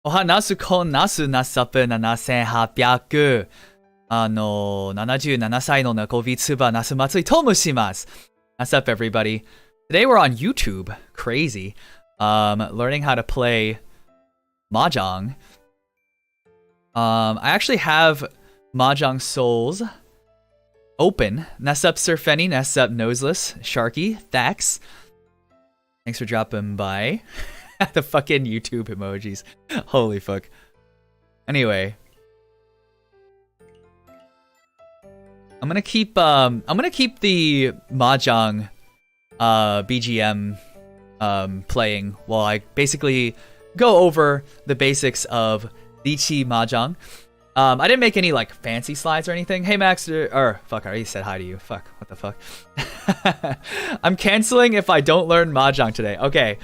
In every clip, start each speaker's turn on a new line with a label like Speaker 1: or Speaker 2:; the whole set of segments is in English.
Speaker 1: お話こなすなさぷ7800。77歳の猫VTuber Nasu Matsuriと申します。What's up, everybody? Today we're on YouTube. Crazy. Learning how to play Mahjong. I actually have Mahjong Souls open. Nasup Surfenny, Nasup Noseless, Sharky, Thax. Thanks for dropping by. The fucking YouTube emojis. Holy fuck. Anyway. I'm gonna keep the Mahjong BGM playing while I basically go over the basics of Riichi Mahjong. I didn't make any like fancy slides or anything. Hey Max, or fuck, I already said hi to you. Fuck, what the fuck? I'm canceling if I don't learn Mahjong today. Okay.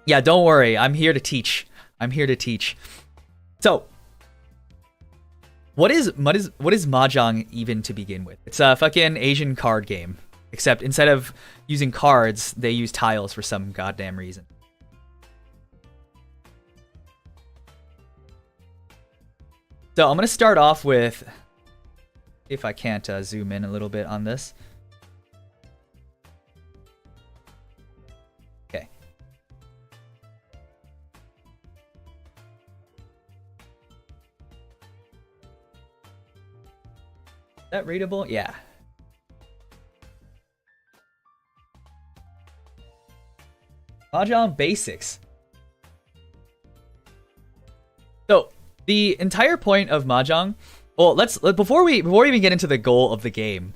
Speaker 1: Yeah, don't worry. I'm here to teach. I'm here to teach. So, what is Mahjong even to begin with? It's a fucking Asian card game. Except instead of using cards, they use tiles for some goddamn reason. So I'm going to start off with, if I can't zoom in a little bit on this. Okay. Is that readable? Yeah. Mahjong basics. So the entire point of Mahjong, well, before we even get into the goal of the game,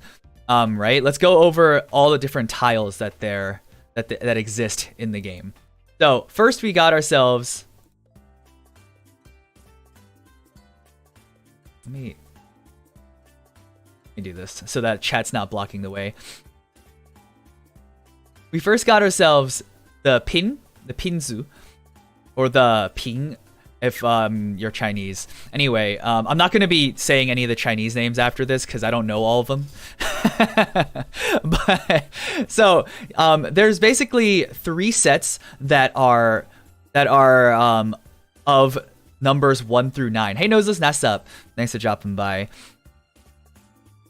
Speaker 1: right? Let's go over all the different tiles that exist in the game. So first we got ourselves. Let me do this so that chat's not blocking the way. We first got ourselves the Peen, the Pinzu, or the Ping, if you're Chinese. Anyway, I'm not going to be saying any of the Chinese names after this because I don't know all of them. But so there's basically 3 sets that are of numbers 1 through 9. Hey Noseless, Ness up. Thanks for dropping by.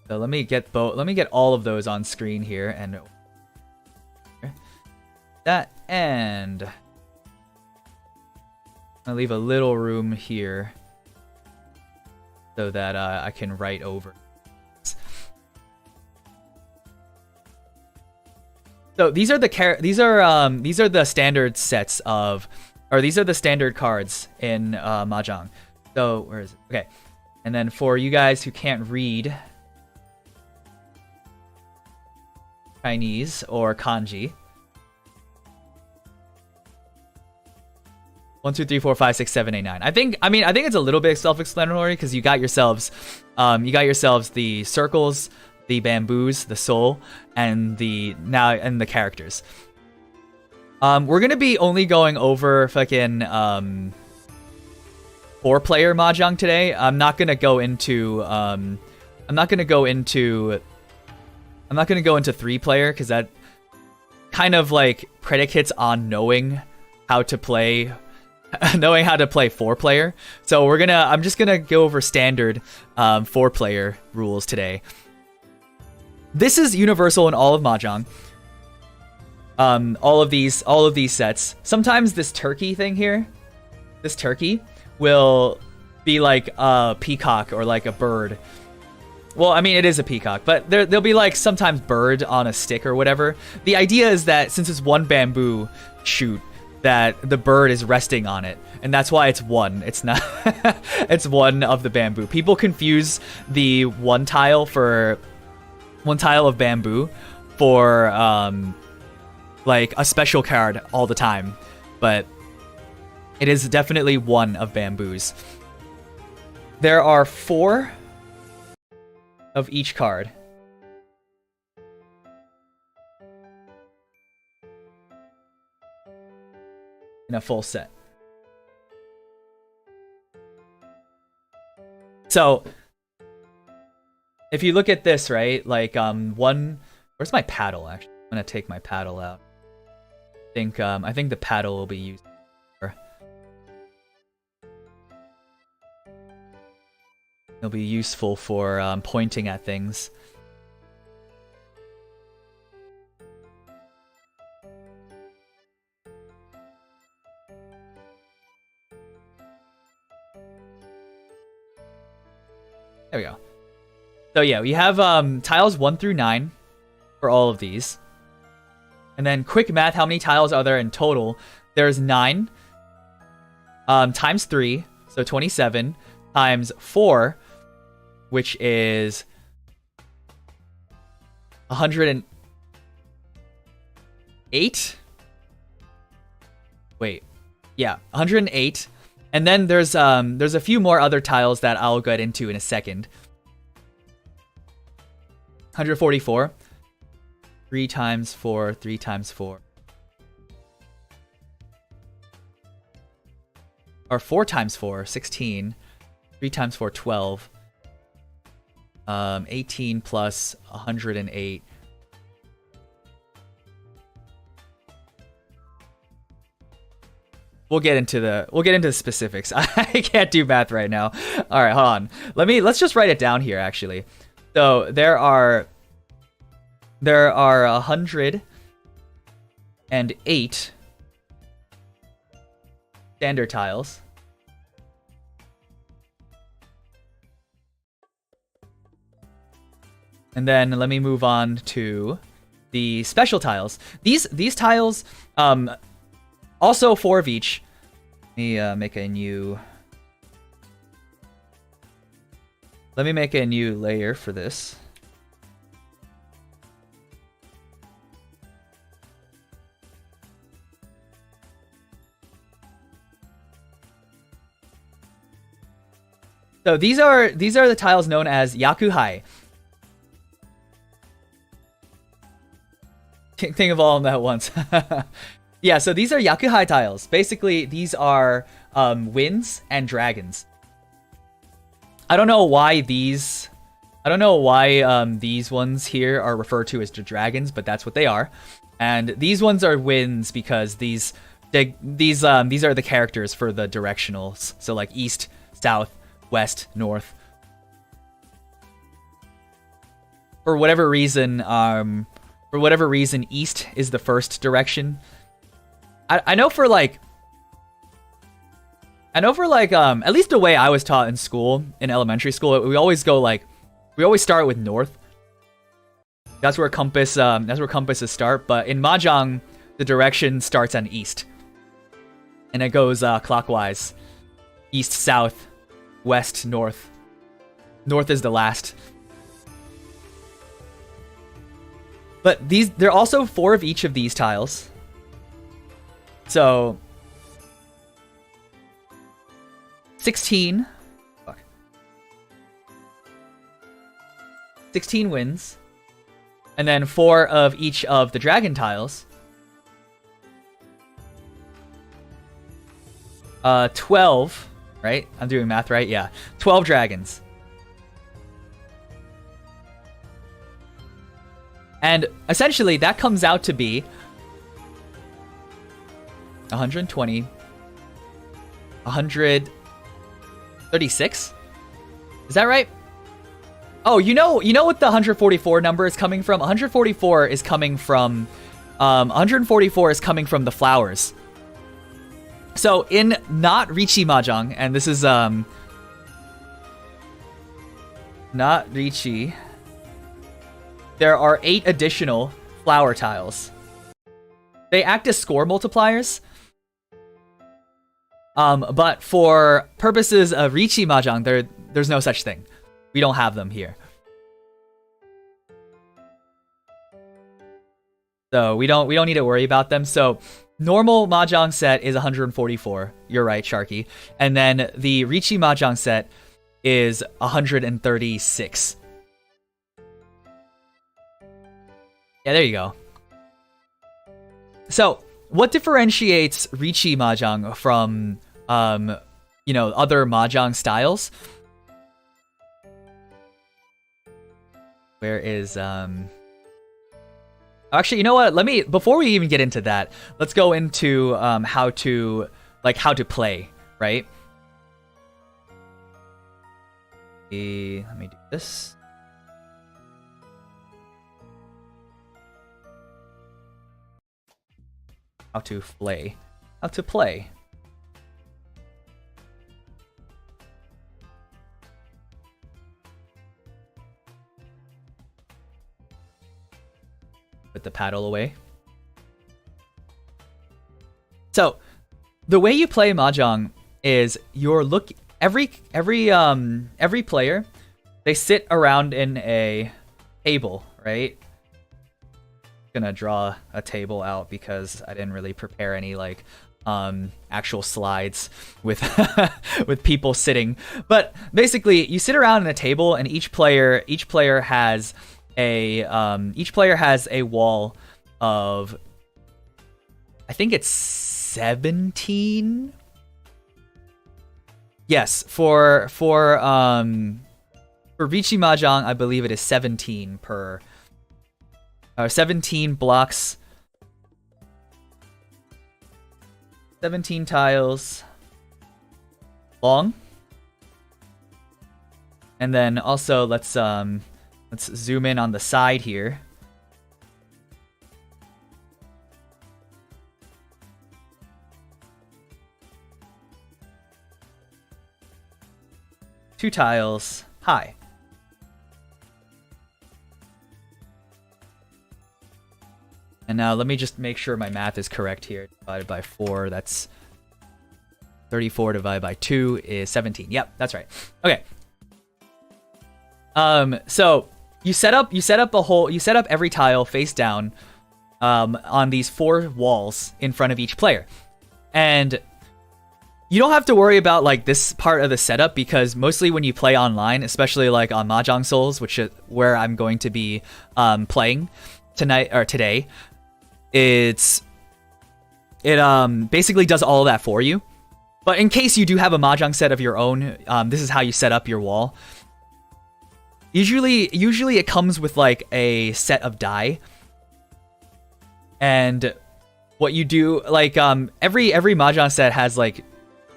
Speaker 1: So let me get all of those on screen here and that, and I'll leave a little room here so that I can write over. So these are the standard sets of, or these are the standard cards in Mahjong. So where is it? Okay, and then for you guys who can't read Chinese or kanji. 1, 2, 3, 4, 5, 6, 7, 8, 9. I think it's a little bit self-explanatory because you got yourselves the circles, the bamboos, the soul, and the characters. We're gonna be only going over fucking 4-player Mahjong today. I'm not gonna go into 3-player because that kind of like predicates on knowing how to play 4-player. So I'm just gonna go over standard 4-player rules today. This is universal in all of Mahjong. All of these sets. Sometimes this turkey thing here, this turkey will be like a peacock or like a bird. Well, I mean, it is a peacock, but there'll be like sometimes bird on a stick or whatever. The idea is that since it's one bamboo shoot, that the bird is resting on it, and that's why it's one. It's not. It's one of the bamboo. People confuse the one tile of bamboo for like a special card all the time, but it is definitely one of bamboos. There are 4 of each card. In a full set. So if you look at this, right, like where's my paddle actually? I'm gonna take my paddle out. I think the paddle will be used. It'll be useful for pointing at things. There we go. So yeah, we have tiles 1 through 9 for all of these. And then quick math, how many tiles are there in total? There's 9 times 3, so 27, times 4, which is 108. Wait, yeah, 108. And then there's a few more other tiles that I'll get into in a second. 144. 3 times 4, 3 times 4. Or 4 times 4, 16. 3 times 4, 12. 18 plus 108. We'll get into the specifics. I can't do math right now. All right, hold on. Let's just write it down here actually. So there are 108 standard tiles. And then let me move on to the special tiles. These tiles, also 4 of each. Let me make a new. Let me make a new layer for this. So these are the tiles known as Yakuhai. Can't think of all of them at once. Yeah, so these are Yakuhai tiles. Basically, these are winds and dragons. I don't know why these ones here are referred to as the dragons, but that's what they are. And these ones are winds because these are the characters for the directionals. So like east, south, west, north. For whatever reason, east is the first direction. I know for like at least the way I was taught in school, in elementary school, we always start with north. That's where compasses start, but in Mahjong the direction starts on east. And it goes clockwise. East, south, west, north. North is the last. But there are also 4 of each of these tiles. So 16. Fuck. 16 wins. And then 4 of each of the dragon tiles. 12, right? I'm doing math right? Yeah. 12 dragons. And essentially that comes out to be 120, 136. Is that right? Oh, you know what the 144 number is coming from? 144 is coming from the flowers. So in not Riichi Mahjong, and this is not Riichi, there are 8 additional flower tiles. They act as score multipliers. But for purposes of Riichi Mahjong, there's no such thing. We don't have them here. So we don't need to worry about them. So normal Mahjong set is 144. You're right, Sharky. And then the Riichi Mahjong set is 136. Yeah, there you go. So, what differentiates Riichi Mahjong from, other Mahjong styles? Where is, Actually, you know what? Before we even get into that, let's go into, how to play, right? Let me do this. How to play. How to play. Put the paddle away. So, the way you play Mahjong is every player, they sit around in a table, right? Gonna draw a table out because I didn't really prepare any like actual slides with with people sitting. But basically, you sit around in a table, and each player has a wall of, I think it's 17. Yes, for Riichi Mahjong, I believe it is 17 per 17 blocks, 17 tiles long. And then also let's zoom in on the side here. Two tiles high. And now let me just make sure my math is correct here. Divided by 4, that's 34 divided by 2 is 17. Yep, that's right. Okay. So you set up every tile face down on these 4 walls in front of each player. And you don't have to worry about like this part of the setup, because mostly when you play online, especially like on Mahjong Souls, which is where I'm going to be playing tonight or today, it basically does all of that for you. But in case you do have a Mahjong set of your own, this is how you set up your wall. Usually it comes with like a set of die, and what you do, like every Mahjong set has like,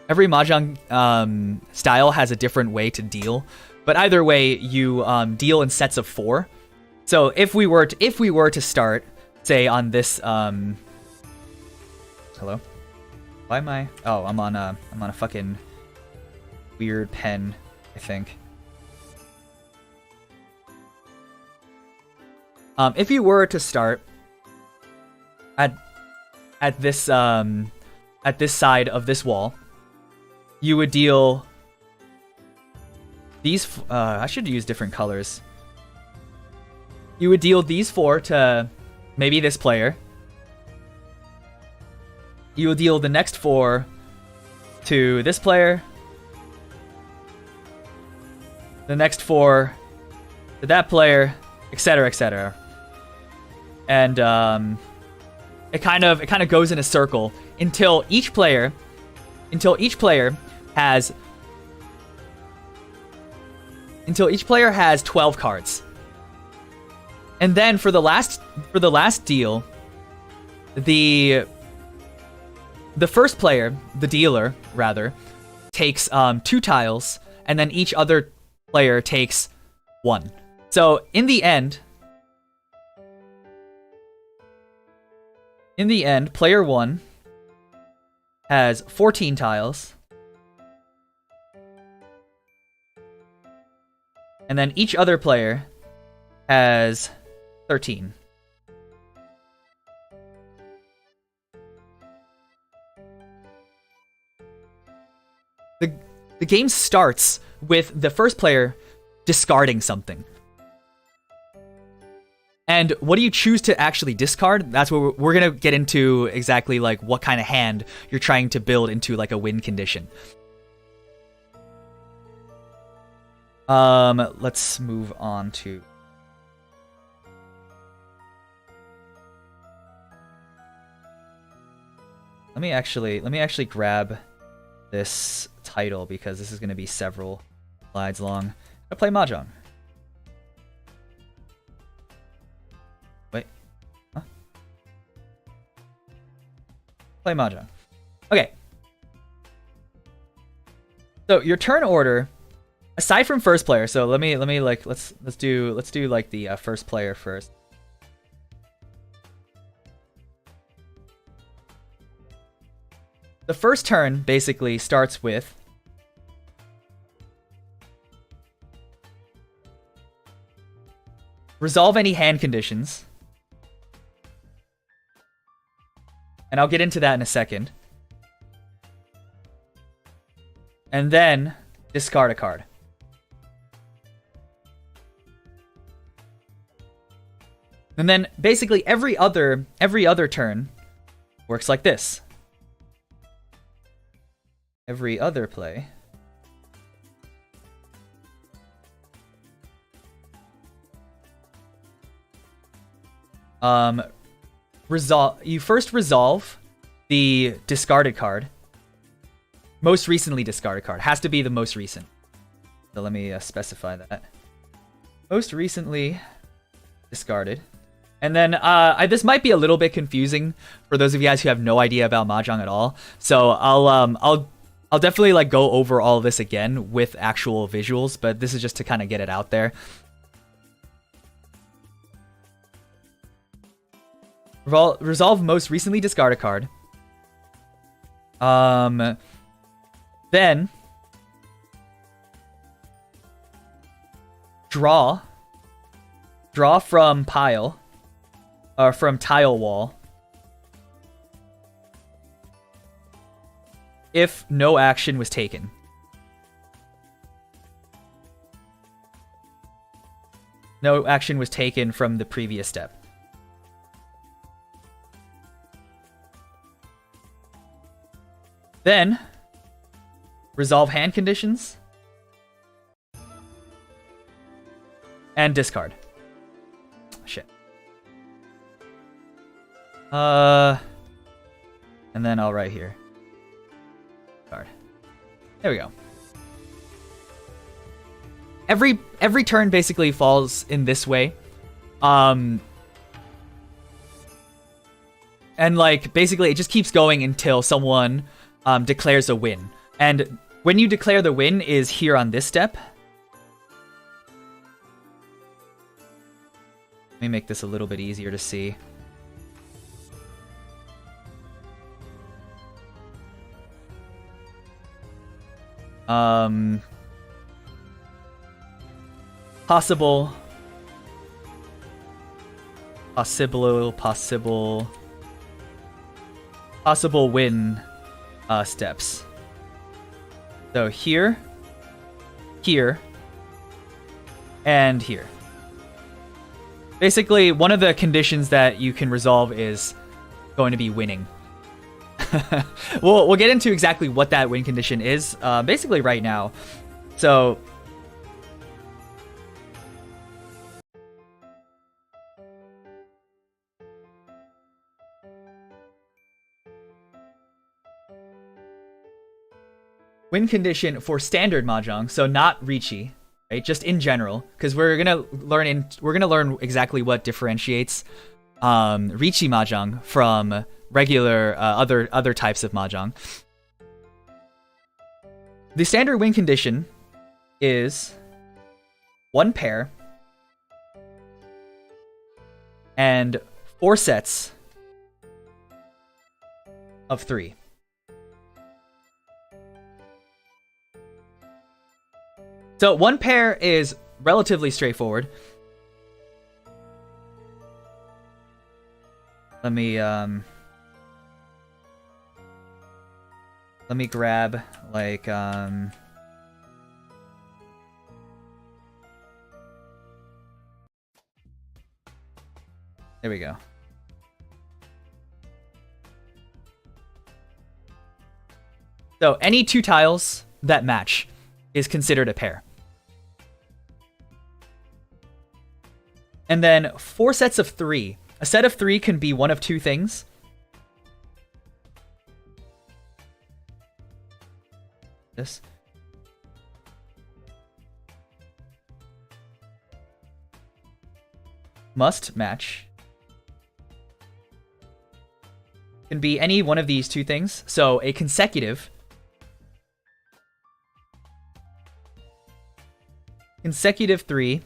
Speaker 1: every Mahjong style has a different way to deal, but either way you deal in sets of 4. So if we were to start, say on this hello, why am I, oh, I'm on a fucking weird pen, I think. If you were to start at this side of this wall, you would deal these. I should use different colors. You would deal these 4 to maybe this player. You will deal the next 4 to this player. The next 4 to that player, etc., etc. And it kind of goes in a circle until each player has 12 cards. And then for the last deal, the first player, the dealer rather, takes 2 tiles, and then each other player takes 1. So in the end, player 1 has 14 tiles, and then each other player has 13. The game starts with the first player discarding something. And what do you choose to actually discard? That's what we're going to get into, exactly like what kind of hand you're trying to build into like a win condition. Let's move on to... Let me actually grab this title, because this is going to be several slides long. I play Mahjong. Wait. Huh? Play Mahjong. Okay. So your turn order Aside from first player, so let me like let's do like the first player first. The first turn basically starts with resolve any hand conditions. And I'll get into that in a second. And then discard a card. And then basically every other turn works like this. Every other play you first resolve the discarded card. Most recently discarded card. Has to be the most recent. So let me specify that. Most recently discarded. And then this might be a little bit confusing for those of you guys who have no idea about Mahjong at all. So I'll definitely like go over all of this again with actual visuals, but this is just to kind of get it out there. Resolve most recently discarded card. Then draw from pile, or from tile wall. If no action was taken. No action was taken from the previous step. Then, resolve hand conditions. And discard. Shit. And then I'll write here. Card. There we go. Every turn basically falls in this way. And like basically it just keeps going until someone declares a win. And when you declare the win is here on this step. Let me make this a little bit easier to see. Possible win steps. So here, and here. Basically, one of the conditions that you can resolve is going to be winning. We'll get into exactly what that win condition is, basically right now. So win condition for standard Mahjong, so not Riichi, right? Just in general, because we're gonna learn exactly what differentiates Riichi Mahjong from regular other types of Mahjong. The standard win condition is 1 pair and 4 sets of 3. So 1 pair is relatively straightforward. Let me grab like there we go. So any 2 tiles that match is considered a pair. And then 4 sets of 3. A set of 3 can be one of 2 things. This. Must match. Can be any one of these 2 things. So a consecutive consecutive 3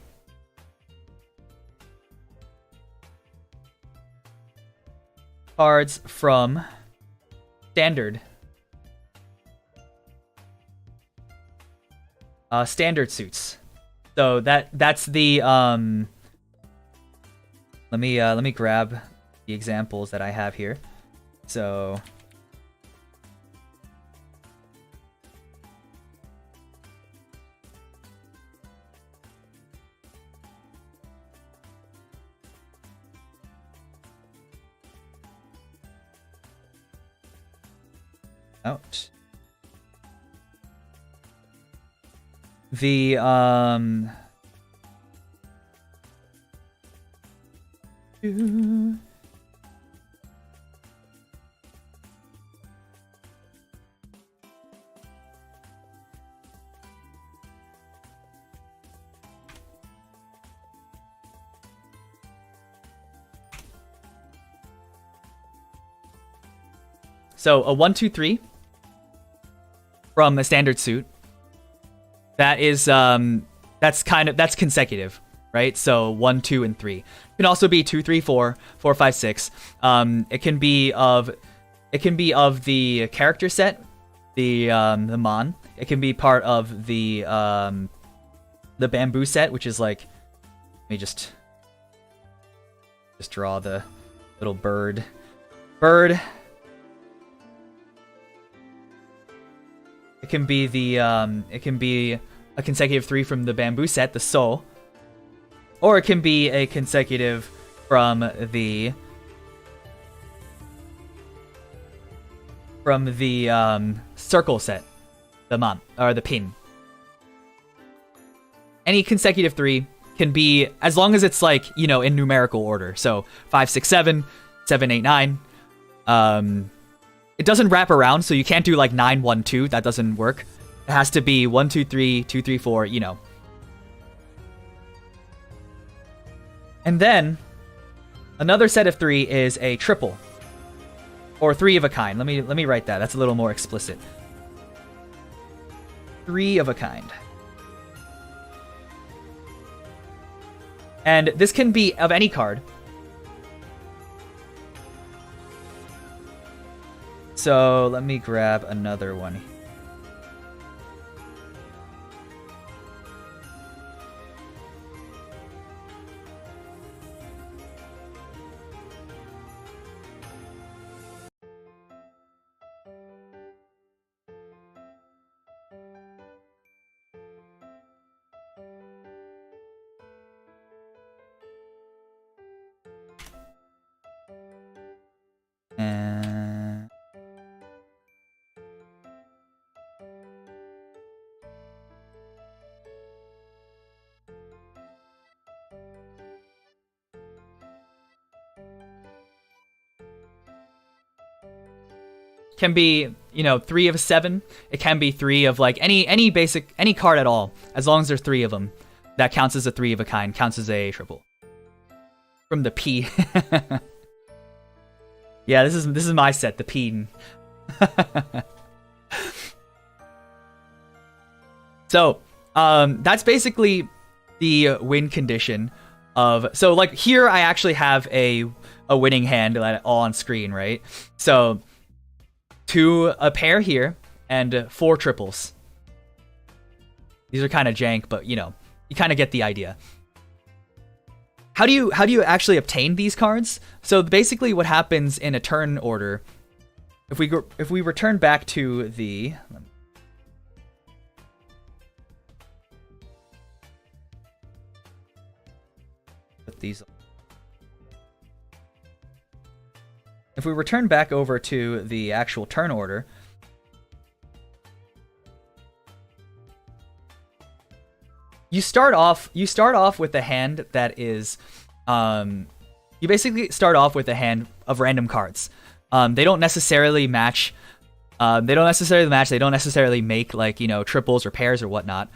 Speaker 1: cards from standard. Standard suits. So that's the let me grab the examples that I have here. So out. The so a 1, 2, 3 from a standard suit. That is that's consecutive, right? So 1, 2, and 3. It can also be 2, 3, 4, 4, 5, 6. It can be of the character set, the Mon. It can be part of the bamboo set, which is like, let me just draw the little bird. It can be a consecutive 3 from the bamboo set, the soul, or it can be a consecutive from the circle set, the man or the pin. Any consecutive 3 can be, as long as it's like, you know, in numerical order. So 5, 6, 7, 7, 8, 9. It doesn't wrap around, so you can't do like 9, 1, 2. That doesn't work. It has to be 1, 2, 3, 2, 3, 4, you know. And then another set of 3 is a triple, or 3 of a kind. Let me write that. That's a little more explicit. 3 of a kind. And this can be of any card. So let me grab another one. Can be, you know, 3 of 7. It can be 3 of like any basic, any card at all. As long as there's 3 of them, that counts as a 3 of a kind, counts as a triple. From the P. Yeah, this is my set, the Peen. So, that's basically the win condition of, so like here I actually have a winning hand all on screen, right? So 2 a pair here and 4 triples. These are kind of jank, but you know, you kind of get the idea. How do you actually obtain these cards? So basically what happens in a turn order, if we return back to the, put these, if we return back over to the actual turn order, you start off with a hand that is, you basically start off with a hand of random cards. They don't necessarily match. They don't necessarily make, like, you know, triples or pairs or whatnot.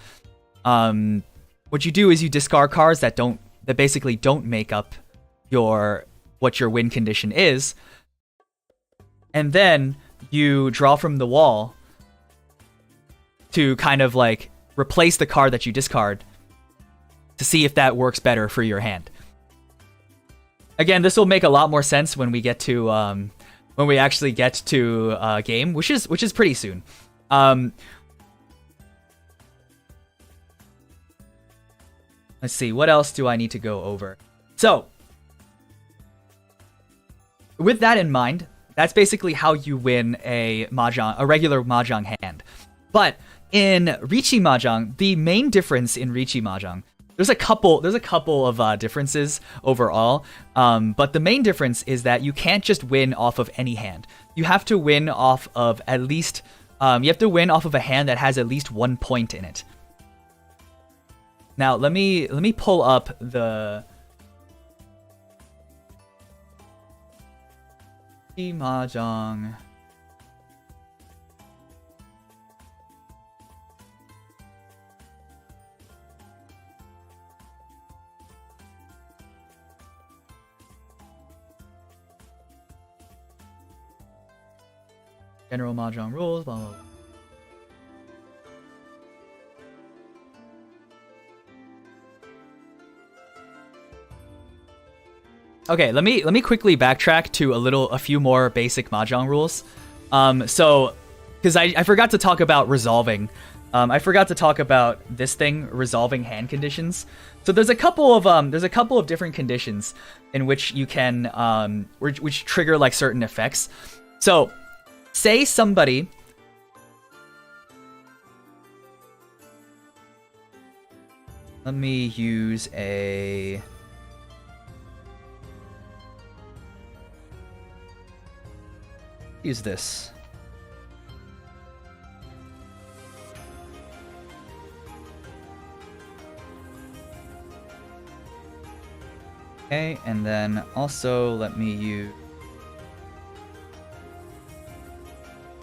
Speaker 1: What you do is you discard cards that basically don't make up what your win condition is, and then you draw from the wall to kind of like replace the card that you discard to see if that works better for your hand. Again, this will make a lot more sense when we get to when we actually get to game, which is pretty soon. Let's see, what else do I need to go over? So, with that in mind, that's basically how you win a regular Mahjong hand. But in Riichi Mahjong, the main difference in Riichi Mahjong, there's a couple of differences overall, but the main difference is that you can't just win off of any hand. You have to win off of at least, you have to win off of a hand that has at least 1 point in it. Now let me pull up the Mahjong. General Mahjong rules, blah, blah, blah. Okay, let me quickly backtrack to a few more basic Mahjong rules. So, because I forgot to talk about resolving. I forgot to talk about this thing, resolving hand conditions. So there's a couple of different conditions in which you can which trigger like certain effects. So, say somebody let me use a use this. Okay, and then also let me use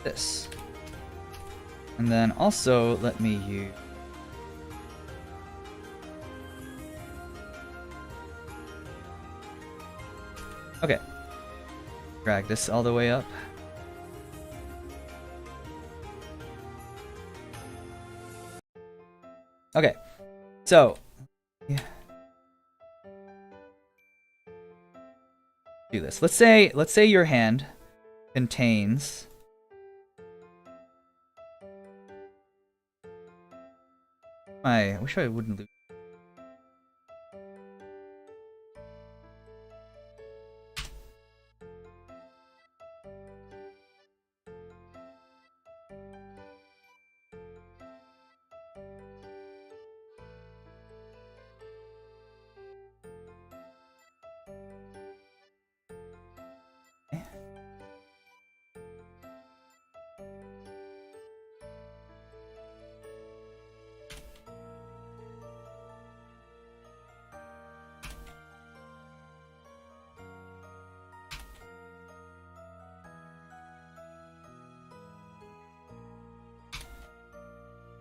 Speaker 1: this. And then also let me use okay. Drag this all the way up. Okay, so yeah. Do this. Let's say your hand contains I wish I wouldn't lose.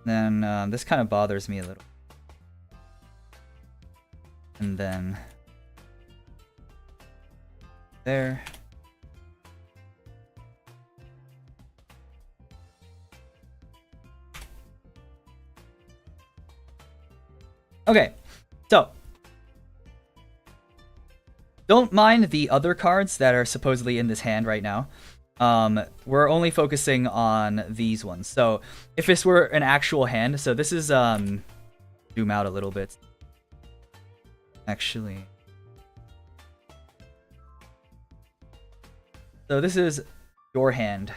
Speaker 1: Then this kind of bothers me a little. And then there. Okay, so don't mind the other cards that are supposedly in this hand right now. We're only focusing on these ones. So if this were an actual hand, so this is zoom out a little bit. Actually, so this is your hand.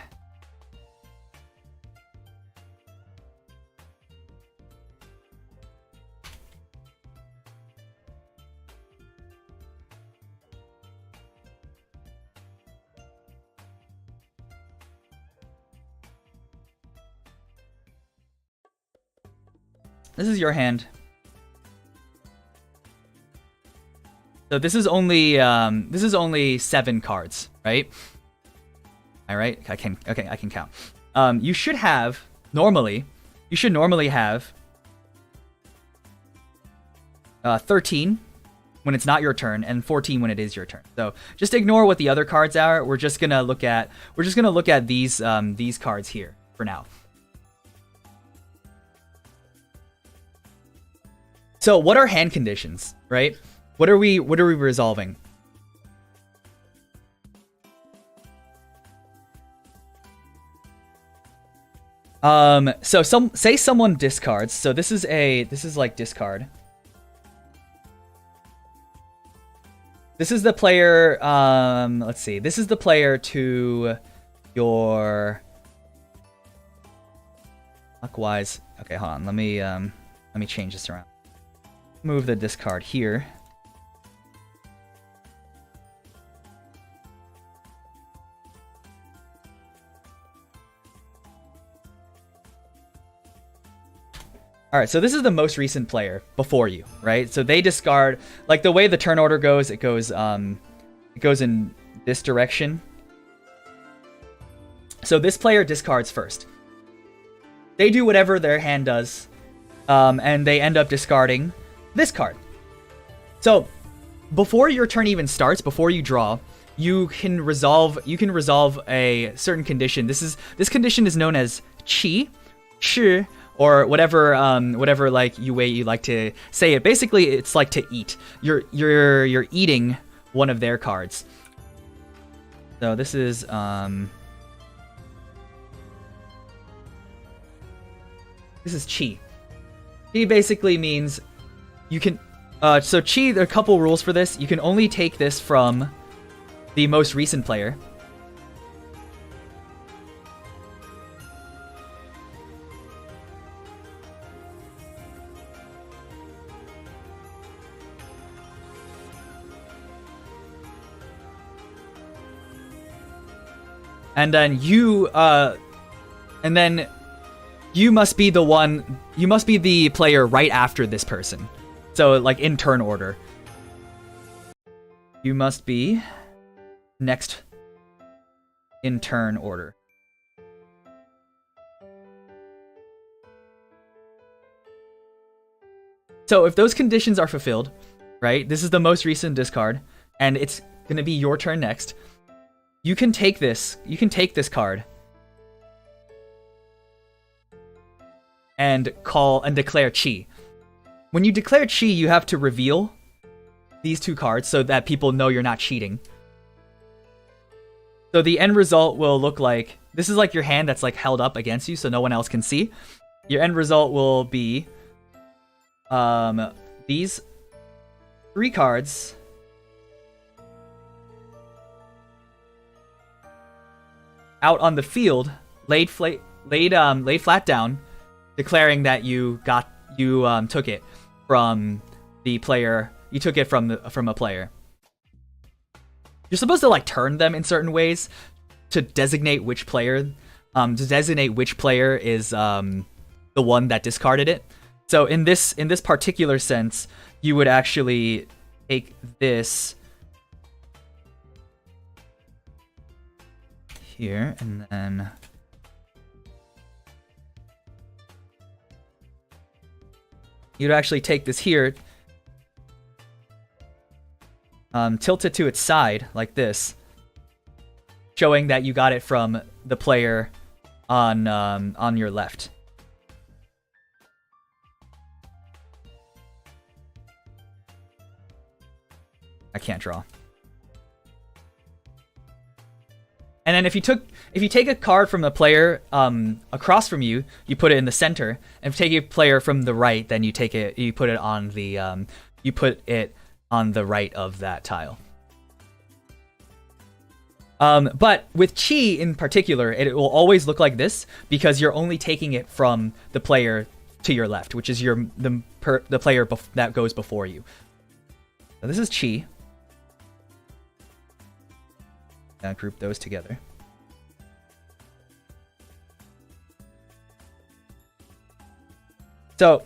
Speaker 1: This is your hand. So this is only 7 cards, right? All right, I can count. You should normally have 13 when it's not your turn and 14 when it is your turn. So just ignore what the other cards are. We're just gonna look at these cards here for now. So what are hand conditions, right? What are we resolving? So say someone discards. So this is like discard. This is the player, let's see. This is the player to your clockwise. Okay, hold on. Let me change this around. Move the discard here. All right, so this is the most recent player before you, right? So they discard, like the way the turn order goes, it goes in this direction. So this player discards first. They do whatever their hand does, and they end up discarding this card. So before your turn even starts, before you draw, you can resolve a certain condition. This condition is known as qi, shi, or whatever like way you like to say it. Basically, it's like to eat. You're eating one of their cards. So this is chi. Chi basically means you can so chi, there are a couple rules for this. You can only take this from the most recent player. And then you must be the one. You must be the player right after this person. So like in turn order. You must be next in turn order. So if those conditions are fulfilled, right? This is the most recent discard, and it's gonna be your turn next. You can take this. You can take this card and declare chi. When you declare chi, you have to reveal these two cards so that people know you're not cheating. So the end result will look like this is like your hand that's like held up against you so no one else can see. Your end result will be these 3 cards out on the field, laid flat down, declaring that you took it from the player. You took it from a player. You're supposed to like turn them in certain ways to designate which player is the one that discarded it. So in this particular sense, you would actually take this here, and then you'd actually take this here, tilt it to its side like this, showing that you got it from the player on your left. I can't draw. And then if you take a card from the player across from you, you put it in the center. And if you take a player from the right, then you put it on the right of that tile. But with chi in particular, it will always look like this because you're only taking it from the player to your left, which is the player that goes before you. So this is chi. Group those together. So,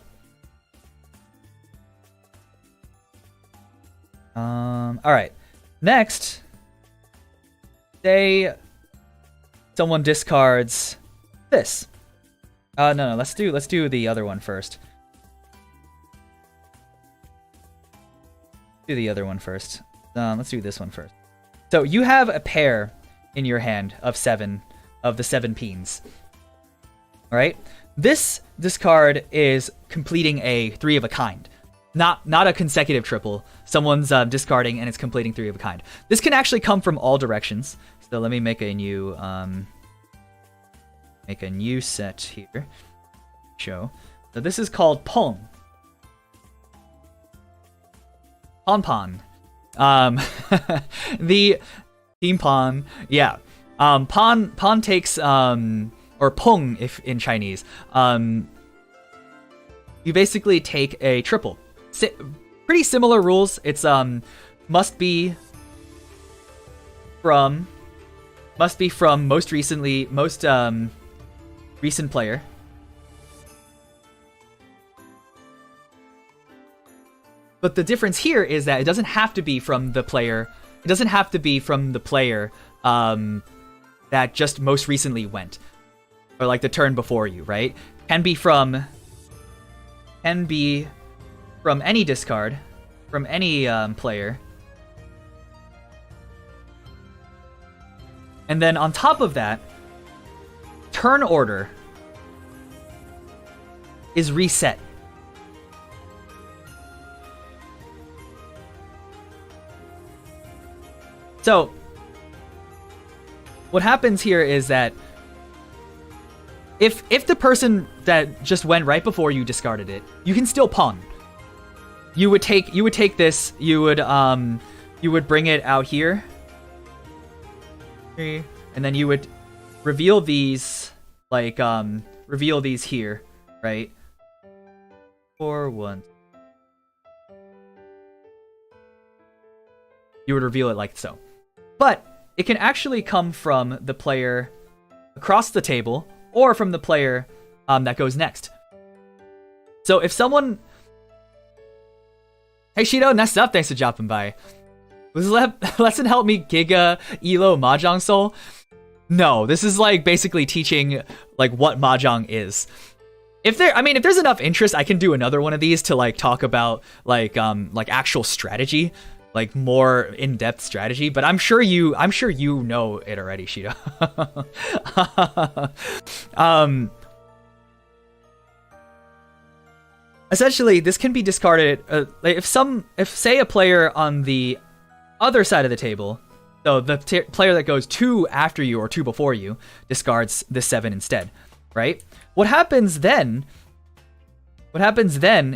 Speaker 1: all right. Next, say someone discards this. No. Let's do the other one first. Do the other one first. Let's do this one first. So you have a pair in your hand of the 7 peens. All right. This card is completing a 3 of a kind. not a consecutive triple. Someone's discarding and it's completing 3 of a kind. This can actually come from all directions. So let me make a new set here. Show. So this is called Pong. Pon. The team Pon. Yeah. Pon takes or Pong if in Chinese. You basically take a triple. Pretty similar rules. It's must be from most recent player. But the difference here is that it doesn't have to be from the player. It doesn't have to be from the player that just most recently went, or like the turn before you, right? Can be from any discard, from any player. And then on top of that, turn order is reset. So, what happens here is that if the person that just went right before you discarded it, you can still pawn. You would take this, you would bring it out here. And then you would reveal these reveal these here, right? For 1. You would reveal it like so. But it can actually come from the player across the table or from the player that goes next. So if someone... Hey Shido, next up, thanks for dropping by. Was this lesson help me Giga Elo Mahjong Soul? No, this is like basically teaching like what Mahjong is. If there's enough interest, I can do another one of these to like talk about like actual strategy. Like more in-depth strategy, but I'm sure you know it already, Shido. Essentially, this can be discarded if say a player on the other side of the table, so the player that goes 2 after you or 2 before you discards the 7 instead, right? What happens then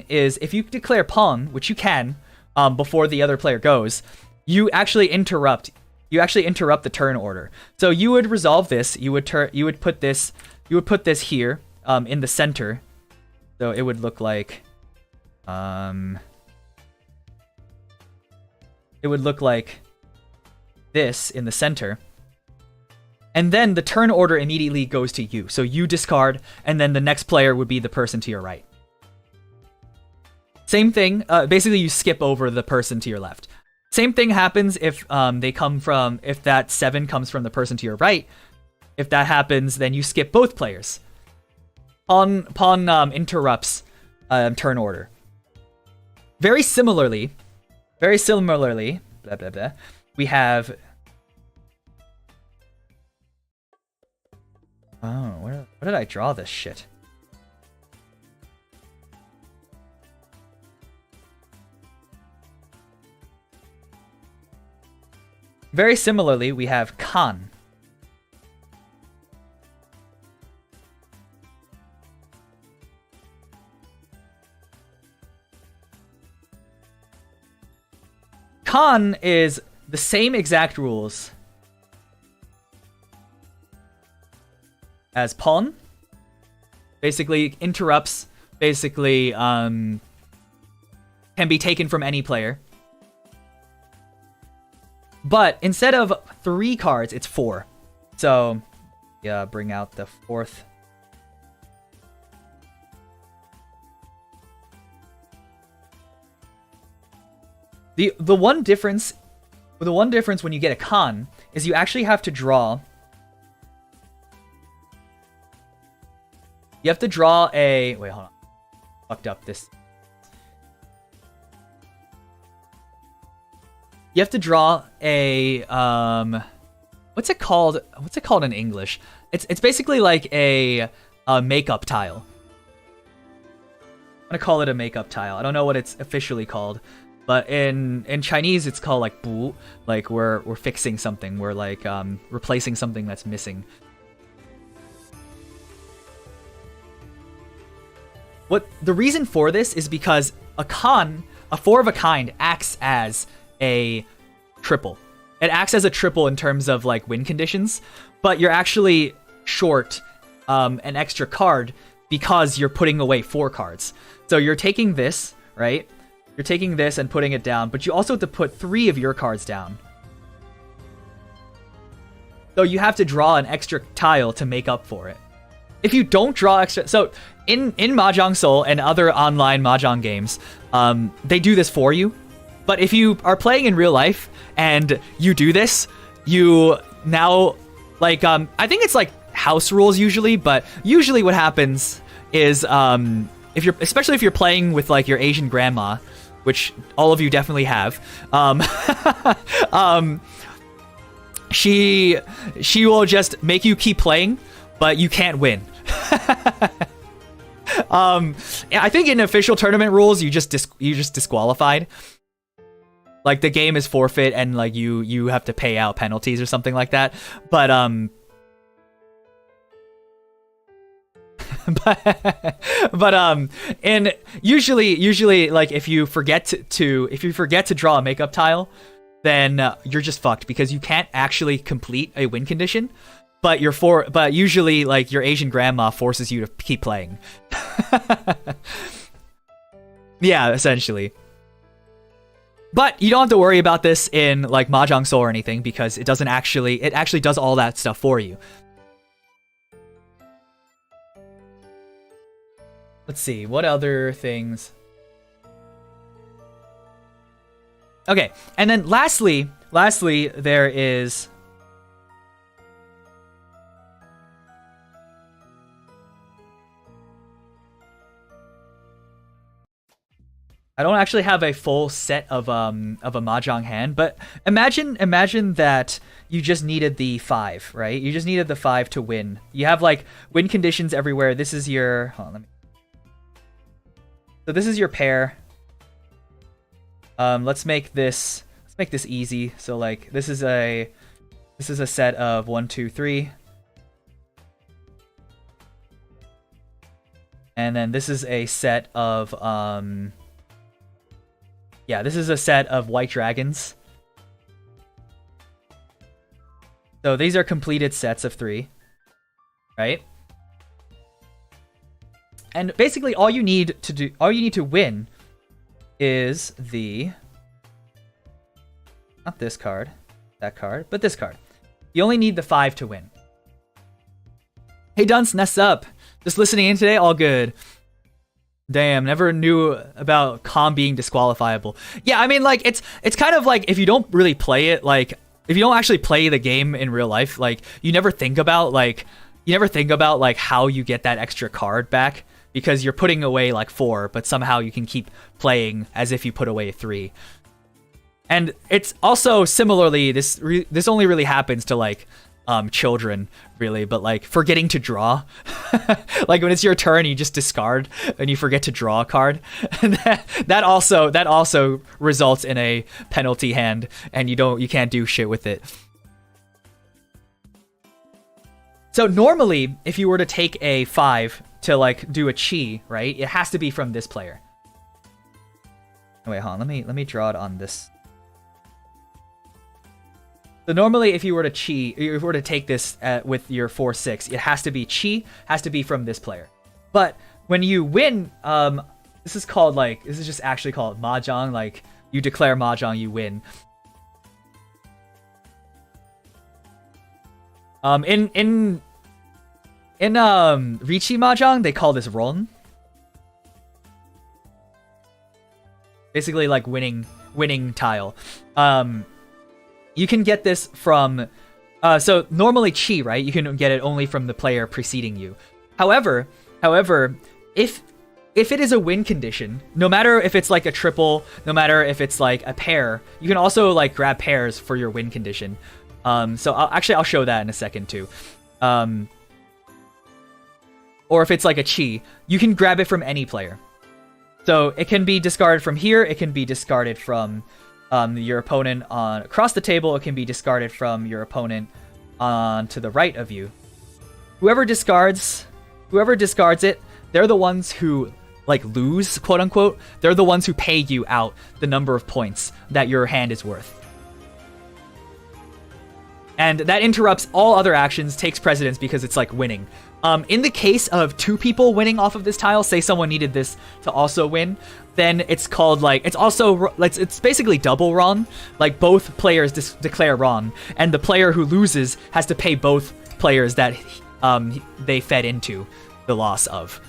Speaker 1: is if you declare pawn, which you can. Before the other player goes, you actually interrupt the turn order. So you would resolve this. You would put this here in the center. So it would look like this in the center. And then the turn order immediately goes to you. So you discard, and then the next player would be the person to your right. Same thing, basically you skip over the person to your left. Same thing happens if if that 7 comes from the person to your right. If that happens, then you skip both players. Pawn interrupts turn order. Very similarly, blah, blah, blah, we have... Oh, where did I draw this shit? Very similarly, we have Kan. Kan is the same exact rules as Pawn. Basically, interrupts, can be taken from any player. But instead of 3 cards, it's 4. So, yeah, bring out the 4th. The one difference when you get a Kan is you actually have to draw. You have to draw a... Wait, hold on. Fucked up this. You have to draw a what's it called? What's it called in English? It's basically like a makeup tile. gonna call it a makeup tile. I don't know what it's officially called, but in Chinese it's called like bu, like we're fixing something, we're like replacing something that's missing. What the reason for this is because a 4 of a kind acts as a triple. It acts as a triple in terms of like win conditions, but you're actually short an extra card because you're putting away 4 cards. So you're taking this, right? You're taking this and putting it down, but you also have to put 3 of your cards down. So you have to draw an extra tile to make up for it. If you don't draw extra... So in Mahjong Soul and other online Mahjong games, they do this for you. But if you are playing in real life and you do this, you now... Like, I think it's like house rules usually, but usually what happens is... especially if you're playing with like your Asian grandma, which all of you definitely have, she will just make you keep playing, but you can't win. I think in official tournament rules, you just disqualified. Like the game is forfeit and like you have to pay out penalties or something like that. But and usually like if you forget to draw a makeup tile, then you're just fucked because you can't actually complete a win condition. But usually like your Asian grandma forces you to keep playing. Yeah, essentially. But you don't have to worry about this in like Mahjong Soul or anything because it actually does all that stuff for you. Let's see, what other things? Okay, and then lastly, there is... I don't actually have a full set of a Mahjong hand, but imagine that you just needed the 5, right? You just needed the 5 to win. You have like win conditions everywhere. This is your... Hold on, So this is your pair. Let's make this easy. So like this is a set of 1, 2, 3. And then this is a set of yeah, this is a set of white dragons. So these are completed sets of 3, right? And basically all you need to win is not this card, that card, but this card. You only need the 5 to win. Hey Dunce, Ness up. Just listening in today, all good. Damn, never knew about calm being disqualifiable. Yeah, I mean, like, it's kind of like if you don't really play it, like, if you don't actually play the game in real life, like, you never think about how you get that extra card back because you're putting away like 4, but somehow you can keep playing as if you put away 3. And it's also similarly, this only really happens to like children, really, but like forgetting to draw. Like when it's your turn, you just discard and you forget to draw a card. And that also results in a penalty hand, and you can't do shit with it. So normally, if you were to take a 5 to like do a chi, right, it has to be from this player. Oh, wait, hold on. Let me draw it on this. So normally, if you were to take this with your 4/6, it has to be chi, has to be from this player. But when you win, this is just actually called Mahjong. Like you declare Mahjong, you win. In Riichi Mahjong, they call this Ron. Basically, like winning tile. You can get this from, so normally chi, right? You can get it only from the player preceding you. However, if it is a win condition, no matter if it's like a triple, no matter if it's like a pair, you can also like grab pairs for your win condition. So I'll show that in a second too. Or if it's like a chi, you can grab it from any player. So it can be discarded from here. It can be discarded from your opponent on across the table. It can be discarded from your opponent on to the right of you. Whoever discards it, they're the ones who like lose, quote unquote. They're the ones who pay you out the number of points that your hand is worth. And that interrupts all other actions, takes precedence because it's like winning. In the case of 2 people winning off of this tile, say someone needed this to also win, then it's called like, it's basically double wrong. Like both players declare wrong, and the player who loses has to pay both players that they fed into the loss of.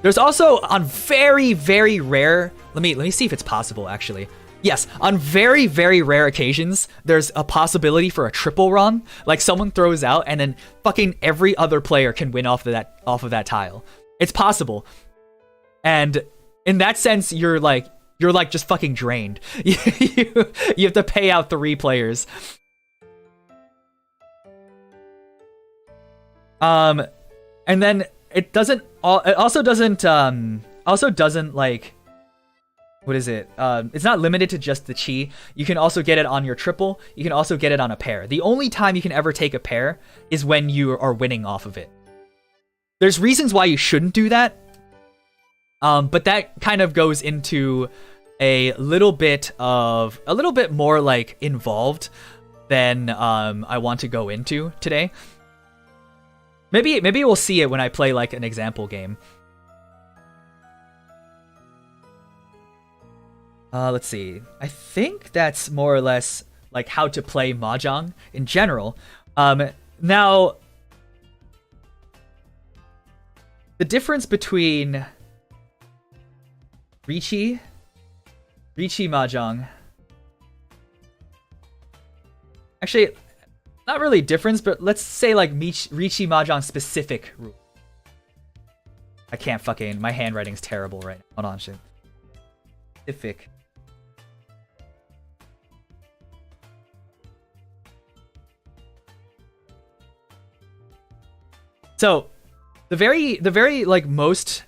Speaker 1: There's also on very, very rare, let me see if it's possible actually. Yes, on very, very rare occasions, there's a possibility for a triple run. Like someone throws out and then fucking every other player can win off of that tile. It's possible. And in that sense, you're like just fucking drained. You have to pay out 3 players. And then it also doesn't like, what is it? It's not limited to just the chi. You can also get it on your triple. You can also get it on a pair. The only time you can ever take a pair is when you are winning off of it. There's reasons why you shouldn't do that. But that kind of goes into a little bit more like involved than I want to go into today. Maybe we'll see it when I play like an example game. Let's see. I think that's more or less like how to play Mahjong in general. Now, the difference between Riichi Mahjong. Actually, not really difference, but let's say like Riichi Mahjong specific rule. I can't fucking, my handwriting's terrible right now. Hold on, shit. Specific. So, the very like most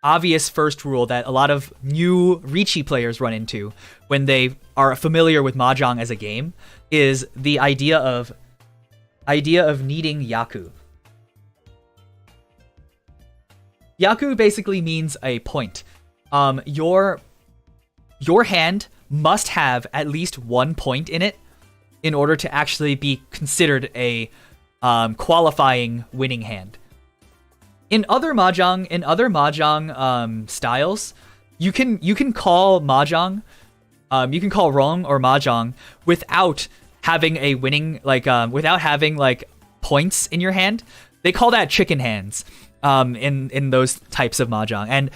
Speaker 1: obvious first rule that a lot of new Riichi players run into when they are familiar with Mahjong as a game is the idea of needing Yaku. Yaku basically means a point. Your hand must have at least 1 point in it in order to actually be considered a qualifying winning hand. In other mahjong styles, you can call mahjong, you can call rong or mahjong without having a winning without having like points in your hand. They call that chicken hands in those types of mahjong, and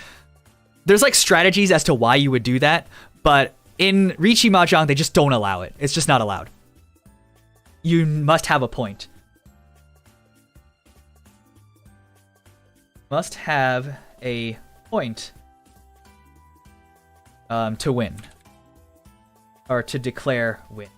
Speaker 1: there's like strategies as to why you would do that, but in Riichi Mahjong they just don't allow it. It's just not allowed. You must have a point. Must have a point to win. Or to declare win.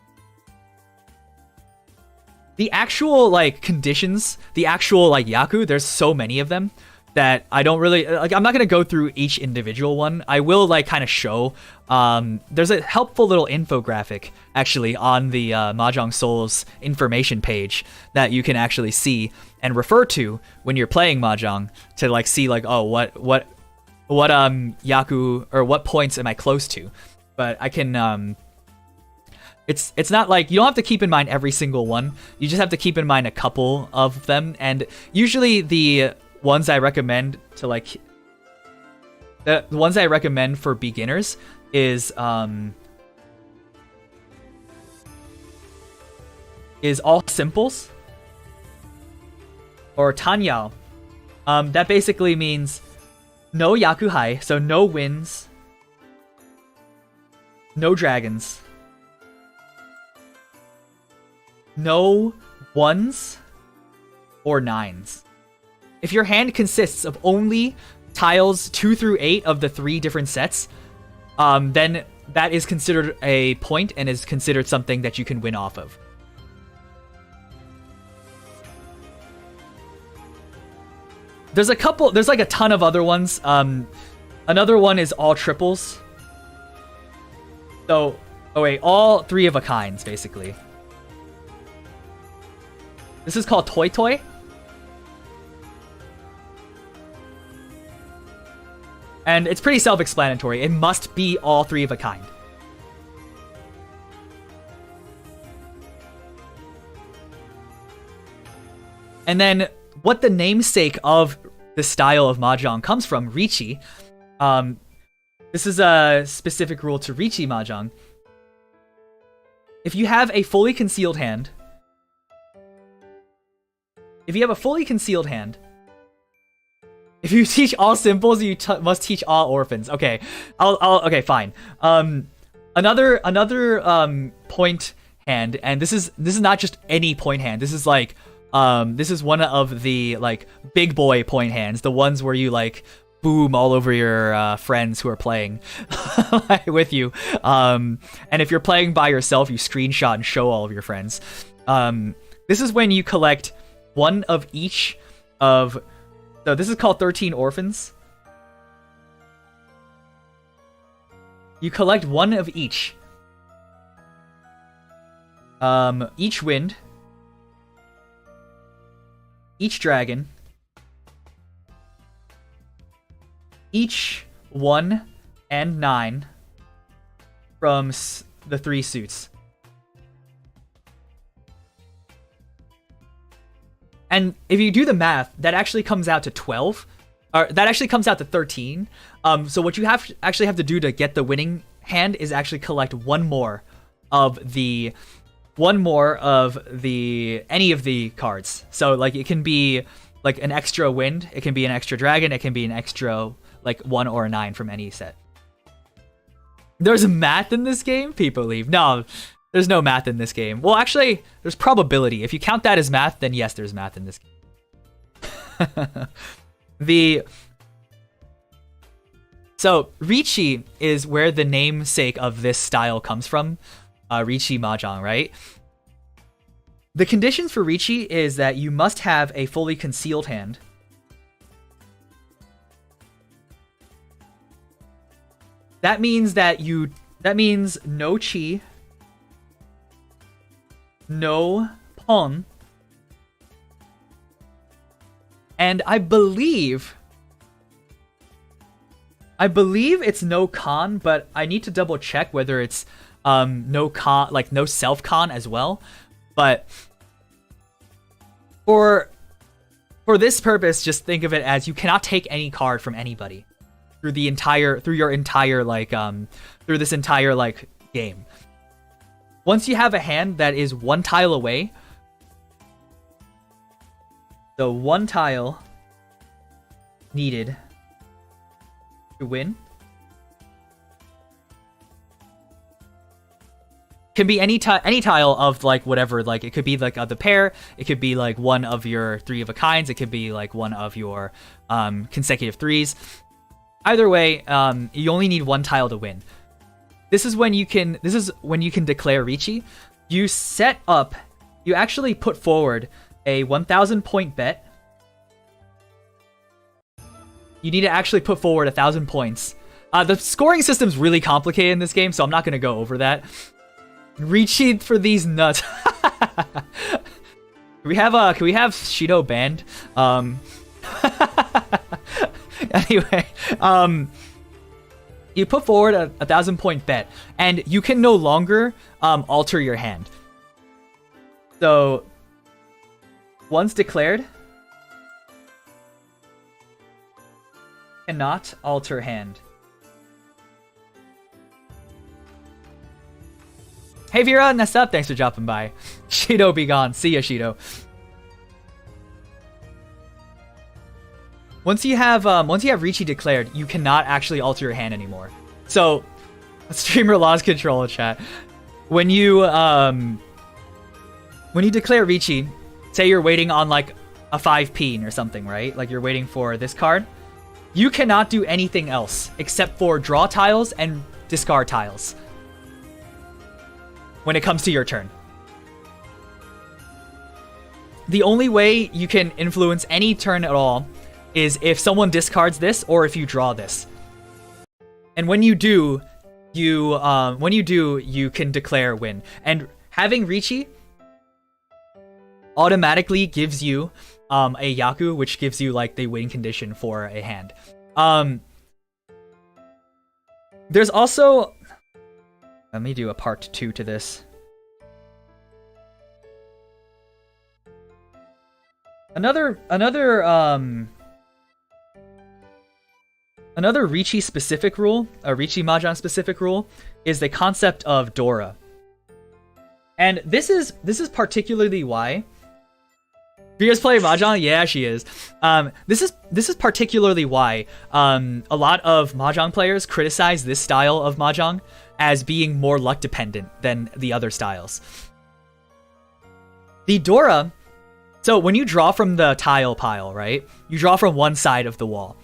Speaker 1: The actual like conditions, the actual like Yaku, there's so many of them that I don't really like. I'm not gonna go through each individual one. I will like kind of show. There's a helpful little infographic actually on the Mahjong Souls information page that you can actually see and refer to when you're playing Mahjong to like see like, oh, what Yaku or what points am I close to? But I can it's not like you don't have to keep in mind every single one. You just have to keep in mind a couple of them, and usually the ones I recommend to like the ones I recommend for beginners is all simples or Tanyao. That basically means no Yakuhai, so no wins, no dragons, no ones or nines. If your hand consists of only tiles 2 through 8 of the 3 different sets, then that is considered a point and is considered something that you can win off of. There's a couple. There's like a ton of other ones. Another one is all triples. So, oh wait, all 3 of a kinds basically. This is called Toy Toy. And it's pretty self-explanatory. It must be all 3 of a kind. And then what the namesake of the style of Mahjong comes from, Riichi. This is a specific rule to Riichi Mahjong. If you have a fully concealed hand, if you teach all simples, you must teach all orphans. Okay, okay, fine. Another point hand, and this is not just any point hand. This is like this is one of the like big boy point hands, the ones where you like boom all over your friends who are playing with you. And if you're playing by yourself, you screenshot and show all of your friends. This is when you collect one of each of. So this is called 13 orphans. You collect one of each. Each wind. Each dragon. Each 1 and 9 from the 3 suits. And if you do the math, that actually comes out to 12. Or that actually comes out to 13. So what you actually have to do to get the winning hand is actually collect one more of the any of the cards. So like it can be like an extra wind, it can be an extra dragon, it can be an extra like 1 or a 9 from any set. There's math in this game? People leave. No, there's no math in this game. Well, actually, there's probability. If you count that as math, then yes, there's math in this game. So, Riichi is where the namesake of this style comes from. Riichi Mahjong, right? The conditions for Riichi is that you must have a fully concealed hand. That means no chi, no pawn, and I believe it's no con, but I need to double check whether it's no con, like no self con as well. But for this purpose, just think of it as you cannot take any card from anybody through this entire game. Once you have a hand that is 1 tile away, the 1 tile needed to win can be any tile of like whatever, like it could be like the pair, it could be like one of your 3 of a kinds, it could be like one of your consecutive 3s. Either way, you only need 1 tile to win. This is when you can declare Riichi. You actually put forward a 1,000 point bet. You need to actually put forward 1,000 points. The scoring system's really complicated in this game, so I'm not gonna go over that. Riichi for these nuts. Can we have Shido banned? Anyway, you put forward a 1,000 point bet, and you can no longer alter your hand. So once declared, cannot alter hand. Hey Vera, what's up? Thanks for dropping by. Shido be gone. See ya, Shido. Once you have Riichi declared, you cannot actually alter your hand anymore. So, streamer lost control of chat. When you declare Riichi, say you're waiting on like a 5 Peen or something, right? Like you're waiting for this card. You cannot do anything else except for draw tiles and discard tiles when it comes to your turn. The only way you can influence any turn at all is if someone discards this or if you draw this. And when you do, you can declare win. And having Riichi automatically gives you a Yaku, which gives you like the win condition for a hand. There's also, let me do a part 2 to this. Another Riichi specific rule, a Riichi Mahjong specific rule, is the concept of Dora. And this is particularly why. Via's playing Mahjong? Yeah, she is. This is particularly why a lot of Mahjong players criticize this style of Mahjong as being more luck dependent than the other styles. The Dora, so when you draw from the tile pile, right? You draw from one side of the wall.